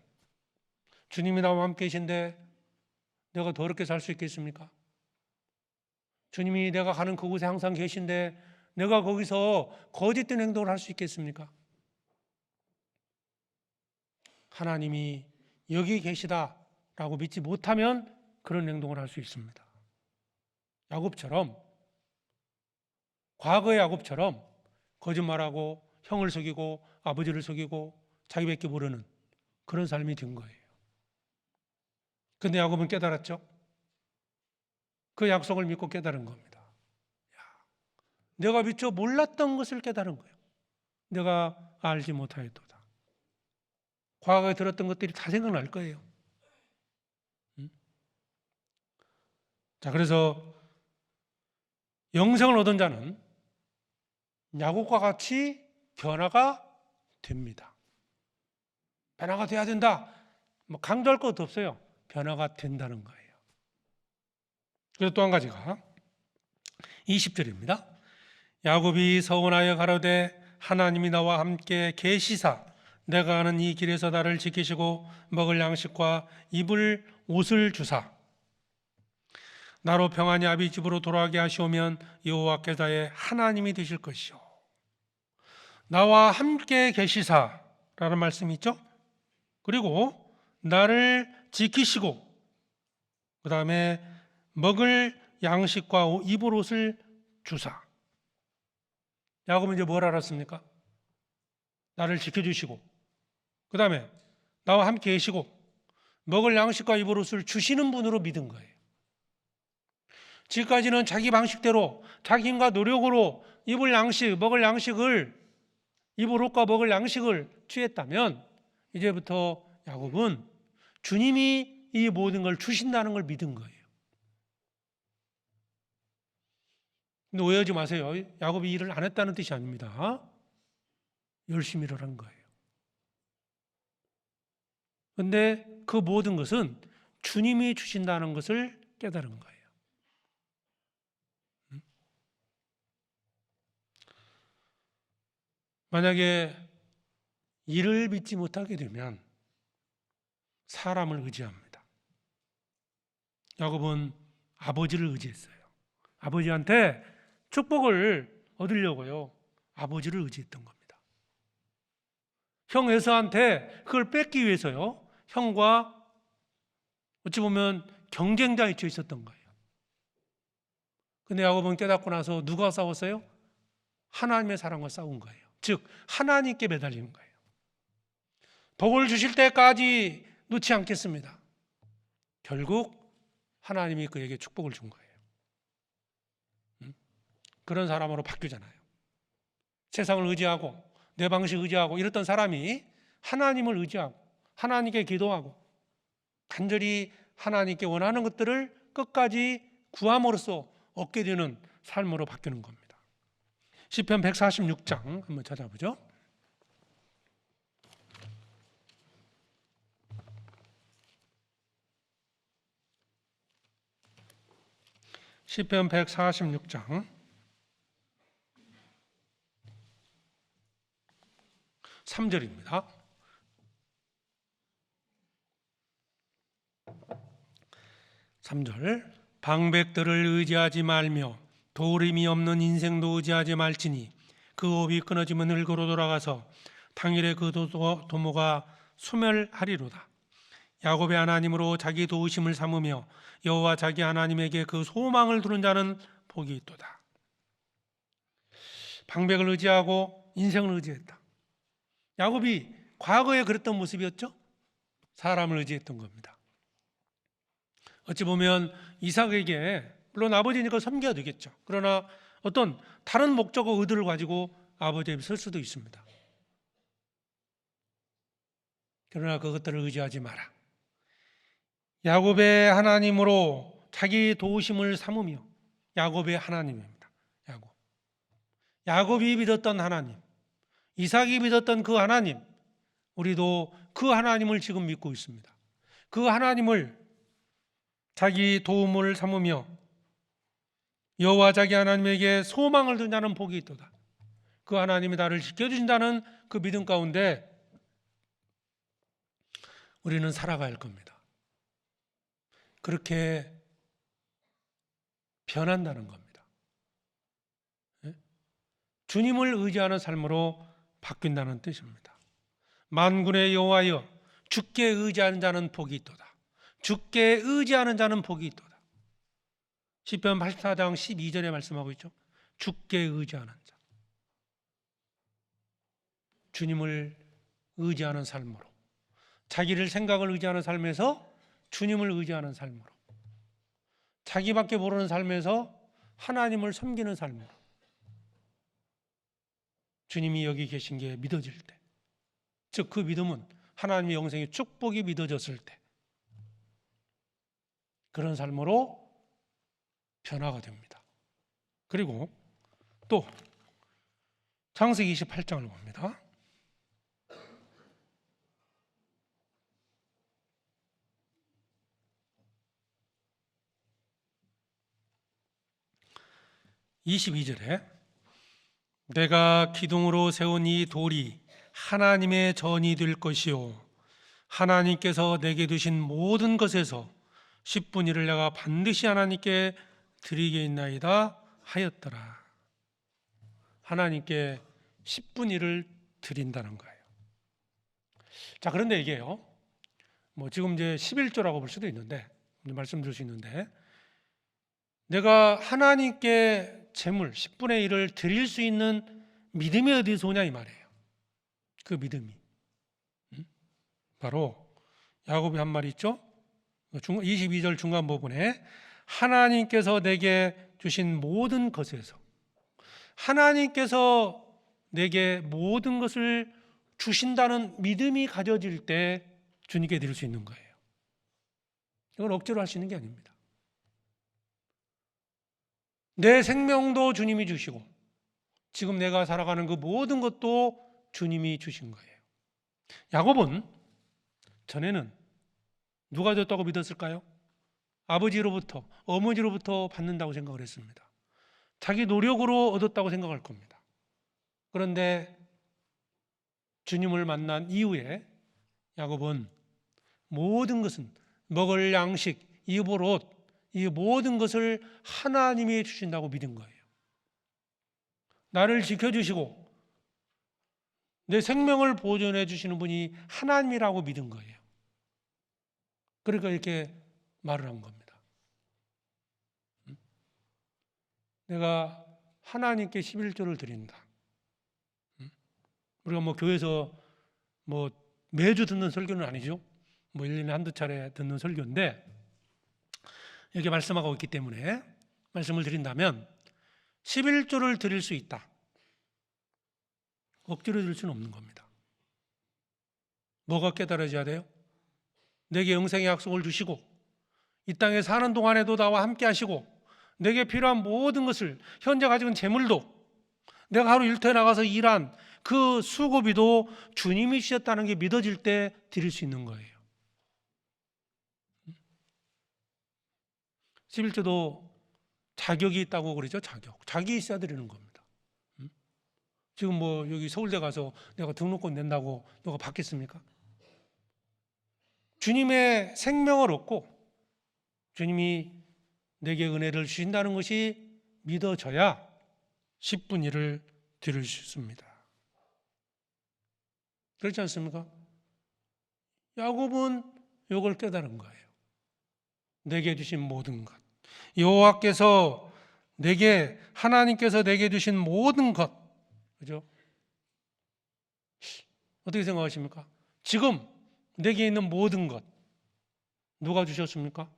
주님이 나와 함께 계신데 내가 더럽게 살 수 있겠습니까? 주님이 내가 가는 그곳에 항상 계신데 내가 거기서 거짓된 행동을 할 수 있겠습니까? 하나님이 여기 계시다라고 믿지 못하면 그런 행동을 할 수 있습니다. 야곱처럼, 과거의 야곱처럼 거짓말하고 형을 속이고 아버지를 속이고 자기밖에 모르는 그런 삶이 된 거예요. 근데 야곱은 깨달았죠? 그 약속을 믿고 깨달은 겁니다. 내가 미처 몰랐던 것을 깨달은 거예요. 내가 알지 못하였도다. 과거에 들었던 것들이 다 생각날 거예요. 자, 그래서 영생을 얻은 자는 야곱과 같이 변화가 됩니다. 변화가 돼야 된다. 뭐 강조할 것도 없어요. 변화가 된다는 거예요. 그리고 또 한 가지가 20절입니다. 야곱이 서원하여 가로되 하나님이 나와 함께 계시사 내가 가는 이 길에서 나를 지키시고 먹을 양식과 입을 옷을 주사 나로 평안히 아비 집으로 돌아가게 하시오면 여호와께서의 하나님이 되실 것이요 나와 함께 계시사라는 말씀이 있죠. 그리고 나를 지키시고 그 다음에 먹을 양식과 입을 옷을 주사. 야곱은 이제 뭘 알았습니까? 나를 지켜주시고 그 다음에 나와 함께 계시고 먹을 양식과 입을 옷을 주시는 분으로 믿은 거예요. 지금까지는 자기 방식대로 자기 힘과 노력으로 입을 양식, 먹을 양식을 입을 옷과 먹을 양식을 취했다면 이제부터 야곱은 주님이 이 모든 걸 주신다는 걸 믿은 거예요. 근데 오해하지 마세요. 야곱이 일을 안 했다는 뜻이 아닙니다. 열심히 일을 한 거예요. 그런데 그 모든 것은 주님이 주신다는 것을 깨달은 거예요. 만약에 일을 믿지 못하게 되면 사람을 의지합니다. 야곱은 아버지를 의지했어요. 아버지한테 축복을 얻으려고요. 아버지를 의지했던 겁니다. 형 에서한테 그걸 뺏기 위해서요. 형과 어찌 보면 경쟁자에 처해 있었던 거예요. 근데 야곱은 깨닫고 나서 누가 싸웠어요? 하나님의 사랑과 싸운 거예요. 즉 하나님께 매달리는 거예요. 복을 주실 때까지 놓지 않겠습니다. 결국 하나님이 그에게 축복을 준 거예요. 그런 사람으로 바뀌잖아요. 세상을 의지하고 내 방식 의지하고 이랬던 사람이 하나님을 의지하고 하나님께 기도하고 간절히 하나님께 원하는 것들을 끝까지 구함으로써 얻게 되는 삶으로 바뀌는 겁니다. 시편 146장 한번 찾아보죠. 시편 146장 3절입니다. 3절 방백들을 의지하지 말며 도림이 없는 인생도 의지하지 말지니 그 호흡이 끊어지면 흙으로 돌아가서 당일에 그 도모가 소멸하리로다. 야곱의 하나님으로 자기 도우심을 삼으며 여호와 자기 하나님에게 그 소망을 두는 자는 복이 있도다. 방백을 의지하고 인생을 의지했다. 야곱이 과거에 그랬던 모습이었죠. 사람을 의지했던 겁니다. 어찌 보면 이삭에게 물론 아버지니까 섬겨야 되겠죠. 그러나 어떤 다른 목적과 의도를 가지고 아버지 앞에 설 수도 있습니다. 그러나 그것들을 의지하지 마라. 야곱의 하나님으로 자기 도우심을 삼으며 야곱의 하나님입니다. 야곱이 믿었던 하나님, 이삭이 믿었던 그 하나님, 우리도 그 하나님을 지금 믿고 있습니다. 그 하나님을 자기 도움을 삼으며 여호와 자기 하나님에게 소망을 둔 자는 복이 있도다. 그 하나님이 나를 지켜주신다는 그 믿음 가운데 우리는 살아갈 겁니다. 그렇게 변한다는 겁니다. 주님을 의지하는 삶으로 바뀐다는 뜻입니다. 만군의 여호와여 주께 의지하는 자는 복이 있도다. 주께 의지하는 자는 복이 있도다. 시편 84장 12절에 말씀하고 있죠. 주께 의지하는 자. 주님을 의지하는 삶으로, 자기를 생각을 의지하는 삶에서 주님을 의지하는 삶으로, 자기밖에 모르는 삶에서 하나님을 섬기는 삶으로, 주님이 여기 계신 게 믿어질 때, 즉 그 믿음은 하나님의 영생의 축복이 믿어졌을 때 그런 삶으로 변화가 됩니다. 그리고 또 창세기 28장을 봅니다. (22절에) 내가 기둥으로 세운 이 돌이 하나님의 전이 될 것이요 하나님께서 내게 주신 모든 것에서 10분의 1을 내가 반드시 하나님께 드리게 있나이다 하였더라. 하나님께 10분의 1을 드린다는 거예요. 자, 그런데 이게요, 지금 이제 11조라고 볼 수도 있는데, 말씀드릴 수 있는데, 내가 하나님께 재물 10분의 1을 드릴 수 있는 믿음이 어디서 오냐 이 말이에요. 그 믿음이 바로 야곱이 한 말 있죠. 22절 중간 부분에 하나님께서 내게 주신 모든 것에서, 하나님께서 내게 모든 것을 주신다는 믿음이 가져질 때 주님께 드릴 수 있는 거예요. 이건 억지로 할 수 있는 게 아닙니다. 내 생명도 주님이 주시고 지금 내가 살아가는 그 모든 것도 주님이 주신 거예요. 야곱은 전에는 누가 줬다고 믿었을까요? 아버지로부터, 어머니로부터 받는다고 생각을 했습니다. 자기 노력으로 얻었다고 생각할 겁니다. 그런데 주님을 만난 이후에 야곱은 모든 것은 먹을 양식, 입을 옷, 이 모든 것을 하나님이 주신다고 믿은 거예요. 나를 지켜주시고 내 생명을 보존해 주시는 분이 하나님이라고 믿은 거예요. 그러니까 이렇게 말을 한 겁니다. 내가 하나님께 11조를 드린다. 우리가 교회에서 매주 듣는 설교는 아니죠. 1년에 한두 차례 듣는 설교인데 이렇게 말씀하고 있기 때문에 말씀을 드린다면 11조를 드릴 수 있다. 억지로 드릴 수는 없는 겁니다. 뭐가 깨달아져야 돼요? 내게 영생의 약속을 주시고 이 땅에 사는 동안에도 나와 함께 하시고 내게 필요한 모든 것을 현재 가지고 있는 재물도 내가 하루 일터에 나가서 일한 그 수고비도 주님이 주셨다는 게 믿어질 때 드릴 수 있는 거예요. 11조도 자격이 있다고 그러죠. 자격이 있어야 드리는 겁니다. 지금 뭐 여기 서울대 가서 내가 등록금 낸다고 너가 받겠습니까? 주님의 생명을 얻고 주님이 내게 은혜를 주신다는 것이 믿어져야 10분 1을 드릴 수 있습니다. 그렇지 않습니까? 야곱은 이걸 깨달은 거예요. 내게 주신 모든 것, 여호와께서 하나님께서 내게 주신 모든 것, 그죠? 어떻게 생각하십니까? 지금 내게 있는 모든 것 누가 주셨습니까?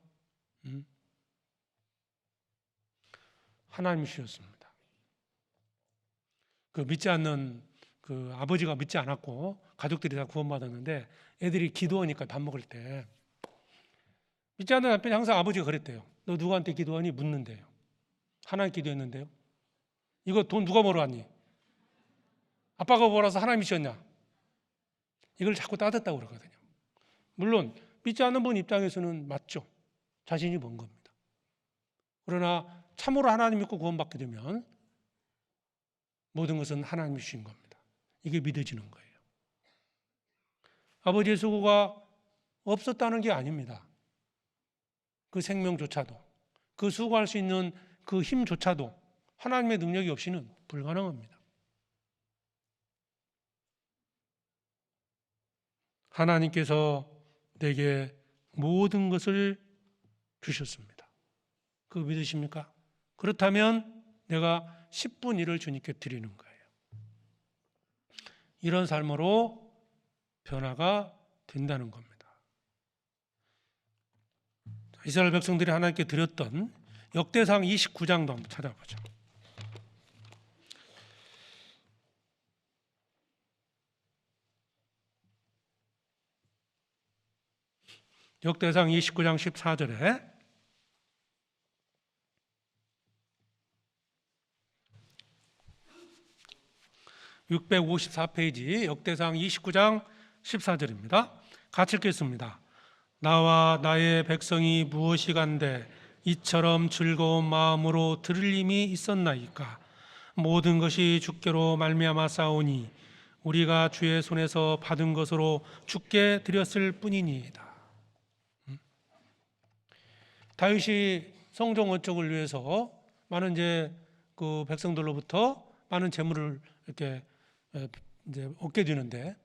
하나님이 주셨습니다. 그 믿지 않는 그 아버지가 믿지 않았고 가족들이 다 구원받았는데 애들이 기도하니까 밥 먹을 때 믿지 않는 남편이 항상 아버지가 그랬대요. 너 누구한테 기도하니? 묻는데요. 하나님 기도했는데요. 이거 돈 누가 벌어왔니? 아빠가 벌어서 하나님이 주셨냐? 이걸 자꾸 따졌다고 그러거든요. 물론 믿지 않는 분 입장에서는 맞죠. 자신이 번 겁니다. 그러나 참으로 하나님 믿고 구원받게 되면 모든 것은 하나님이 주신 겁니다. 이게 믿어지는 거예요. 아버지의 수고가 없었다는 게 아닙니다. 그 생명조차도, 그 수고할 수 있는 그 힘조차도 하나님의 능력이 없이는 불가능합니다. 하나님께서 내게 모든 것을 주셨습니다. 그거 믿으십니까? 그렇다면 내가 10분 1을 주님께 드리는 거예요. 이런 삶으로 변화가 된다는 겁니다. 이스라엘 백성들이 하나님께 드렸던 역대상 29장도 한번 찾아보죠. 역대상 29장 14절에 654페이지 역대상 29장 14절입니다. 같이 읽겠습니다. 나와 나의 백성이 무엇이간데 이처럼 즐거운 마음으로 들을 힘이 있었나이까. 모든 것이 주께로 말미암아 싸우니 우리가 주의 손에서 받은 것으로 주께 드렸을 뿐이니이다. 다윗이 성전 건축을 위해서 많은 그 백성들로부터 많은 재물을 이렇게 얻게 되는데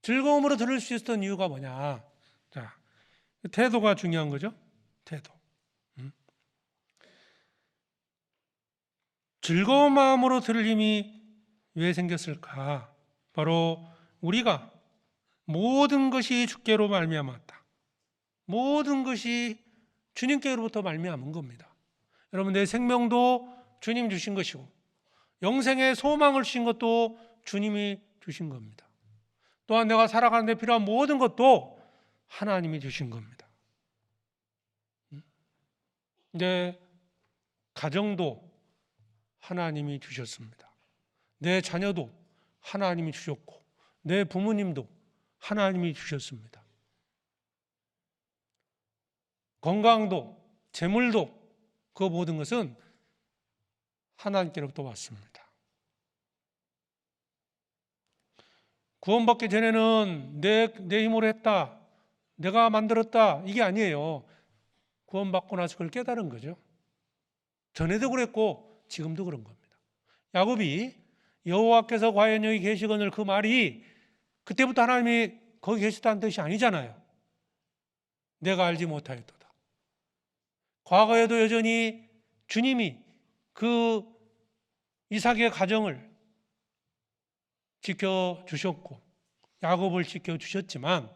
즐거움으로 들을 수 있었던 이유가 뭐냐? 자, 태도가 중요한 거죠. 태도. 즐거운 마음으로 들을 힘이 왜 생겼을까? 바로 우리가 모든 것이 주께로 말미암았다. 모든 것이 주님께로부터 말미암은 겁니다. 여러분, 내 생명도 주님 주신 것이고 영생의 소망을 주신 것도 주님이 주신 겁니다. 또한 내가 살아가는 데 필요한 모든 것도 하나님이 주신 겁니다. 내 가정도 하나님이 주셨습니다. 내 자녀도 하나님이 주셨고 내 부모님도 하나님이 주셨습니다. 건강도 재물도 그 모든 것은 하나님께로부터 왔습니다. 구원받기 전에는 내 힘으로 했다, 내가 만들었다, 이게 아니에요. 구원받고 나서 그걸 깨달은 거죠. 전에도 그랬고 지금도 그런 겁니다. 야곱이 여호와께서 과연 여기 계시거늘 그 말이 그때부터 하나님이 거기 계시다는 뜻이 아니잖아요. 내가 알지 못하였도다. 과거에도 여전히 주님이 그 이삭의 가정을 지켜주셨고 야곱을 지켜주셨지만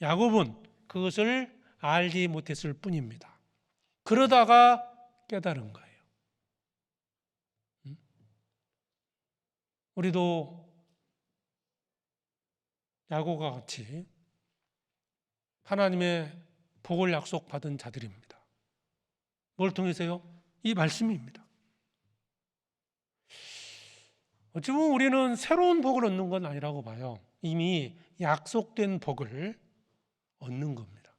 야곱은 그것을 알지 못했을 뿐입니다. 그러다가 깨달은 거예요. 우리도 야고보와 같이 하나님의 복을 약속받은 자들입니다. 뭘 통해서요? 이 말씀입니다. 어찌 보면 우리는 새로운 복을 얻는 건 아니라고 봐요. 이미 약속된 복을 얻는 겁니다.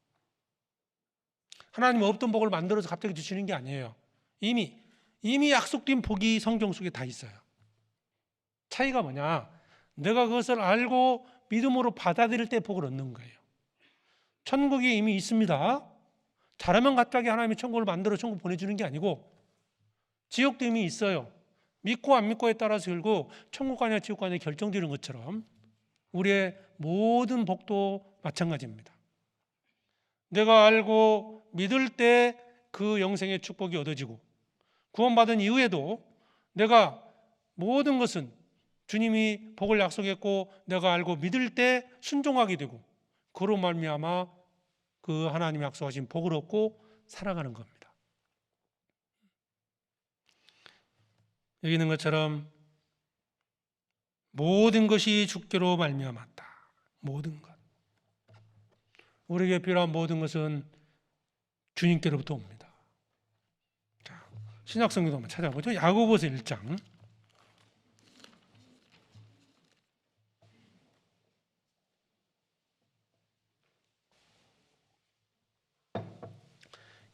하나님은 없던 복을 만들어서 갑자기 주시는 게 아니에요. 이미 약속된 복이 성경 속에 다 있어요. 차이가 뭐냐? 내가 그것을 알고 믿음으로 받아들일 때 복을 얻는 거예요. 천국이 이미 있습니다. 잘하면 갑자기 하나님이 천국을 만들어 천국 보내주는 게 아니고 지옥도 이미 있어요. 믿고 안 믿고에 따라서 결국 천국 가냐 지옥 가냐 결정되는 것처럼 우리의 모든 복도 마찬가지입니다. 내가 알고 믿을 때 그 영생의 축복이 얻어지고 구원받은 이후에도 내가 모든 것은 주님이 복을 약속했고 내가 알고 믿을 때 순종하게 되고 그로 말미암아 그 하나님이 약속하신 복을 얻고 살아가는 겁니다. 여기 있는 것처럼 모든 것이 주께로 말미암았다. 모든 것. 우리에게 필요한 모든 것은 주님께로부터 옵니다. 자, 신약 성경도 한번 찾아보죠. 야고보서 1장.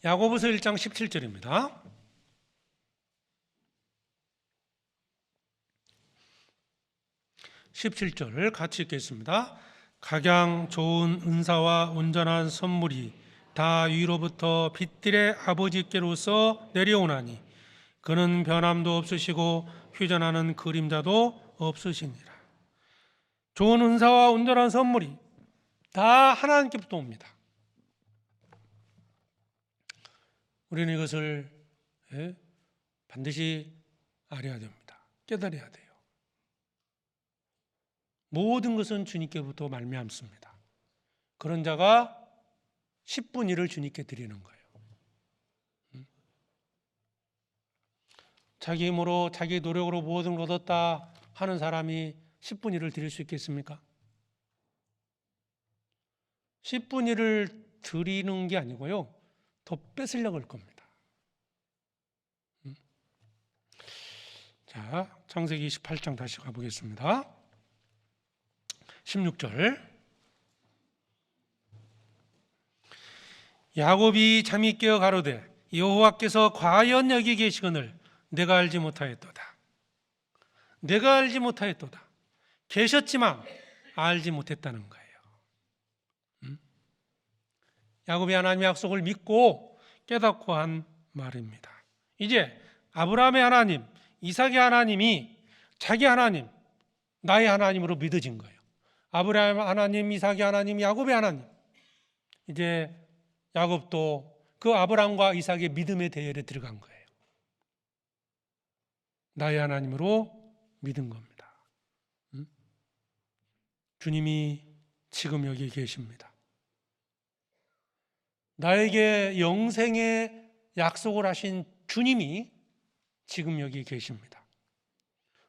야고보서 1장 17절입니다. 17절 같이 읽겠습니다. 각양 좋은 은사와 온전한 선물이 다 위로부터 빛들의 아버지께로서 내려오나니 그는 변함도 없으시고 휴전하는 그림자도 없으시니라. 좋은 은사와 온전한 선물이 다 하나님께부터 옵니다. 우리는 이것을 반드시 알아야 됩니다. 깨달아야 돼요. 모든 것은 주님께부터 말미암습니다. 그런 자가 10분 1을 주님께 드리는 거예요. 자기 힘으로 자기 노력으로 모든 걸 얻었다 하는 사람이 10분 1을 드릴 수 있겠습니까? 10분 1을 드리는 게 아니고요. 더 뺏으려고 할 겁니다. 자, 창세기 28장 다시 가보겠습니다. 16절. 야곱이 잠이 깨어 가로되 여호와께서 과연 여기 계시거늘 내가 알지 못하였도다. 내가 알지 못하였도다. 계셨지만 알지 못했다는 거예요. 야곱이 하나님의 약속을 믿고 깨닫고 한 말입니다. 이제 아브라함의 하나님, 이삭의 하나님이 자기 하나님, 나의 하나님으로 믿어진 거예요. 아브라함 하나님, 이삭의 하나님, 야곱의 하나님. 이제 야곱도 그 아브라함과 이삭의 믿음의 대열에 들어간 거예요. 나의 하나님으로 믿은 겁니다. 주님이 지금 여기 계십니다. 나에게 영생의 약속을 하신 주님이 지금 여기 계십니다.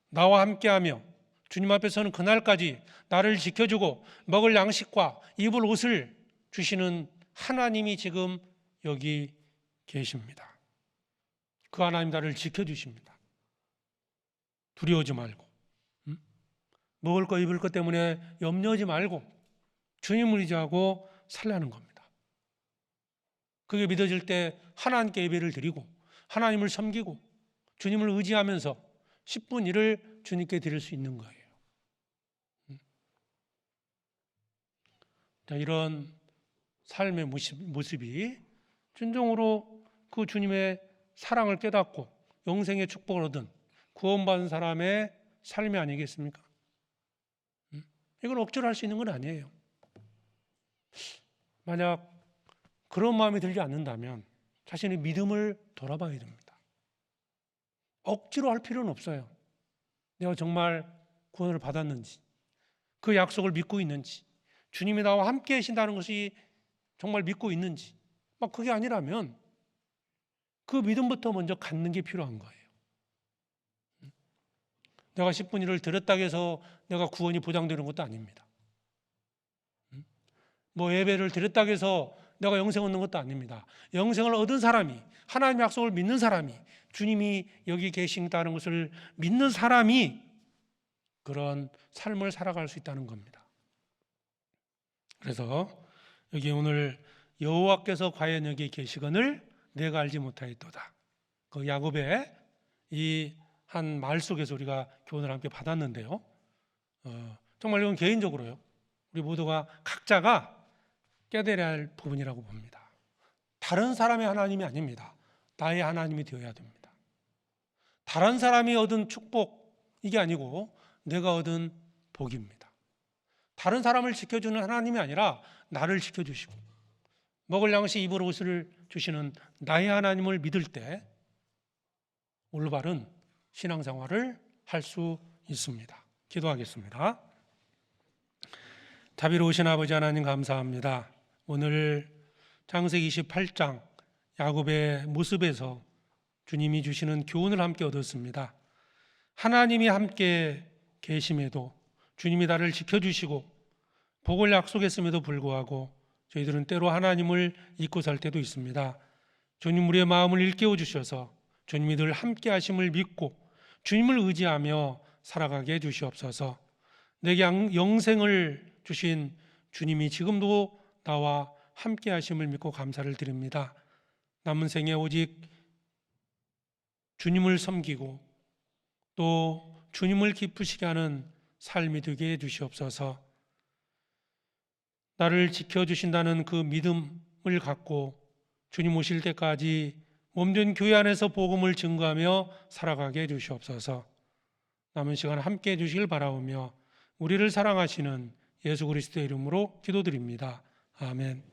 나와 함께하며 주님 앞에서는 그날까지 나를 지켜주고 먹을 양식과 입을 옷을 주시는 하나님이 지금 여기 계십니다. 그 하나님 나를 지켜주십니다. 두려워하지 말고 먹을 거 입을 것 때문에 염려하지 말고 주님을 의지하고 살라는 겁니다. 그게 믿어질 때 하나님께 예배를 드리고 하나님을 섬기고 주님을 의지하면서 10분 1을 주님께 드릴 수 있는 거예요. 자, 이런 삶의 모습이 진정으로 그 주님의 사랑을 깨닫고 영생의 축복을 얻은 구원받은 사람의 삶이 아니겠습니까? 이건 억지로 할 수 있는 건 아니에요. 만약 그런 마음이 들지 않는다면 자신의 믿음을 돌아봐야 됩니다. 억지로 할 필요는 없어요. 내가 정말 구원을 받았는지, 그 약속을 믿고 있는지, 주님이 나와 함께 계신다는 것이 정말 믿고 있는지, 막 그게 아니라면 그 믿음부터 먼저 갖는 게 필요한 거예요. 내가 10분 1을 드렸다고 해서 내가 구원이 보장되는 것도 아닙니다. 뭐 예배를 드렸다고 해서 내가 영생 얻는 것도 아닙니다. 영생을 얻은 사람이, 하나님의 약속을 믿는 사람이, 주님이 여기 계신다는 것을 믿는 사람이 그런 삶을 살아갈 수 있다는 겁니다. 그래서 여기 오늘 여호와께서 과연 여기 계시거늘 내가 알지 못하였도다. 그 야곱의 이 한 말 속에서 우리가 교훈을 함께 받았는데요. 정말 이건 개인적으로요. 우리 모두가 각자가 깨달아야 할 부분이라고 봅니다. 다른 사람의 하나님이 아닙니다. 나의 하나님이 되어야 됩니다. 다른 사람이 얻은 축복 이게 아니고 내가 얻은 복입니다. 다른 사람을 지켜주는 하나님이 아니라 나를 지켜주시고 먹을 양식 입을 옷을 주시는 나의 하나님을 믿을 때 올바른 신앙생활을 할 수 있습니다. 기도하겠습니다. 자비로우신 아버지 하나님 감사합니다. 오늘 창세기 28장 야곱의 모습에서 주님이 주시는 교훈을 함께 얻었습니다. 하나님이 함께 계심에도 주님이 나를 지켜주시고 복을 약속했음에도 불구하고 저희들은 때로 하나님을 잊고 살 때도 있습니다. 주님 우리의 마음을 일깨워 주셔서 주님이 늘 함께 하심을 믿고 주님을 의지하며 살아가게 해주시옵소서. 내게 영생을 주신 주님이 지금도 나와 함께 하심을 믿고 감사를 드립니다. 남은 생에 오직 주님을 섬기고 또 주님을 기쁘시게 하는 삶이 되게 해주시옵소서. 나를 지켜주신다는 그 믿음을 갖고 주님 오실 때까지 몸된 교회 안에서 복음을 증거하며 살아가게 해주시옵소서. 남은 시간 함께 해주시길 바라오며 우리를 사랑하시는 예수 그리스도의 이름으로 기도드립니다. 아멘.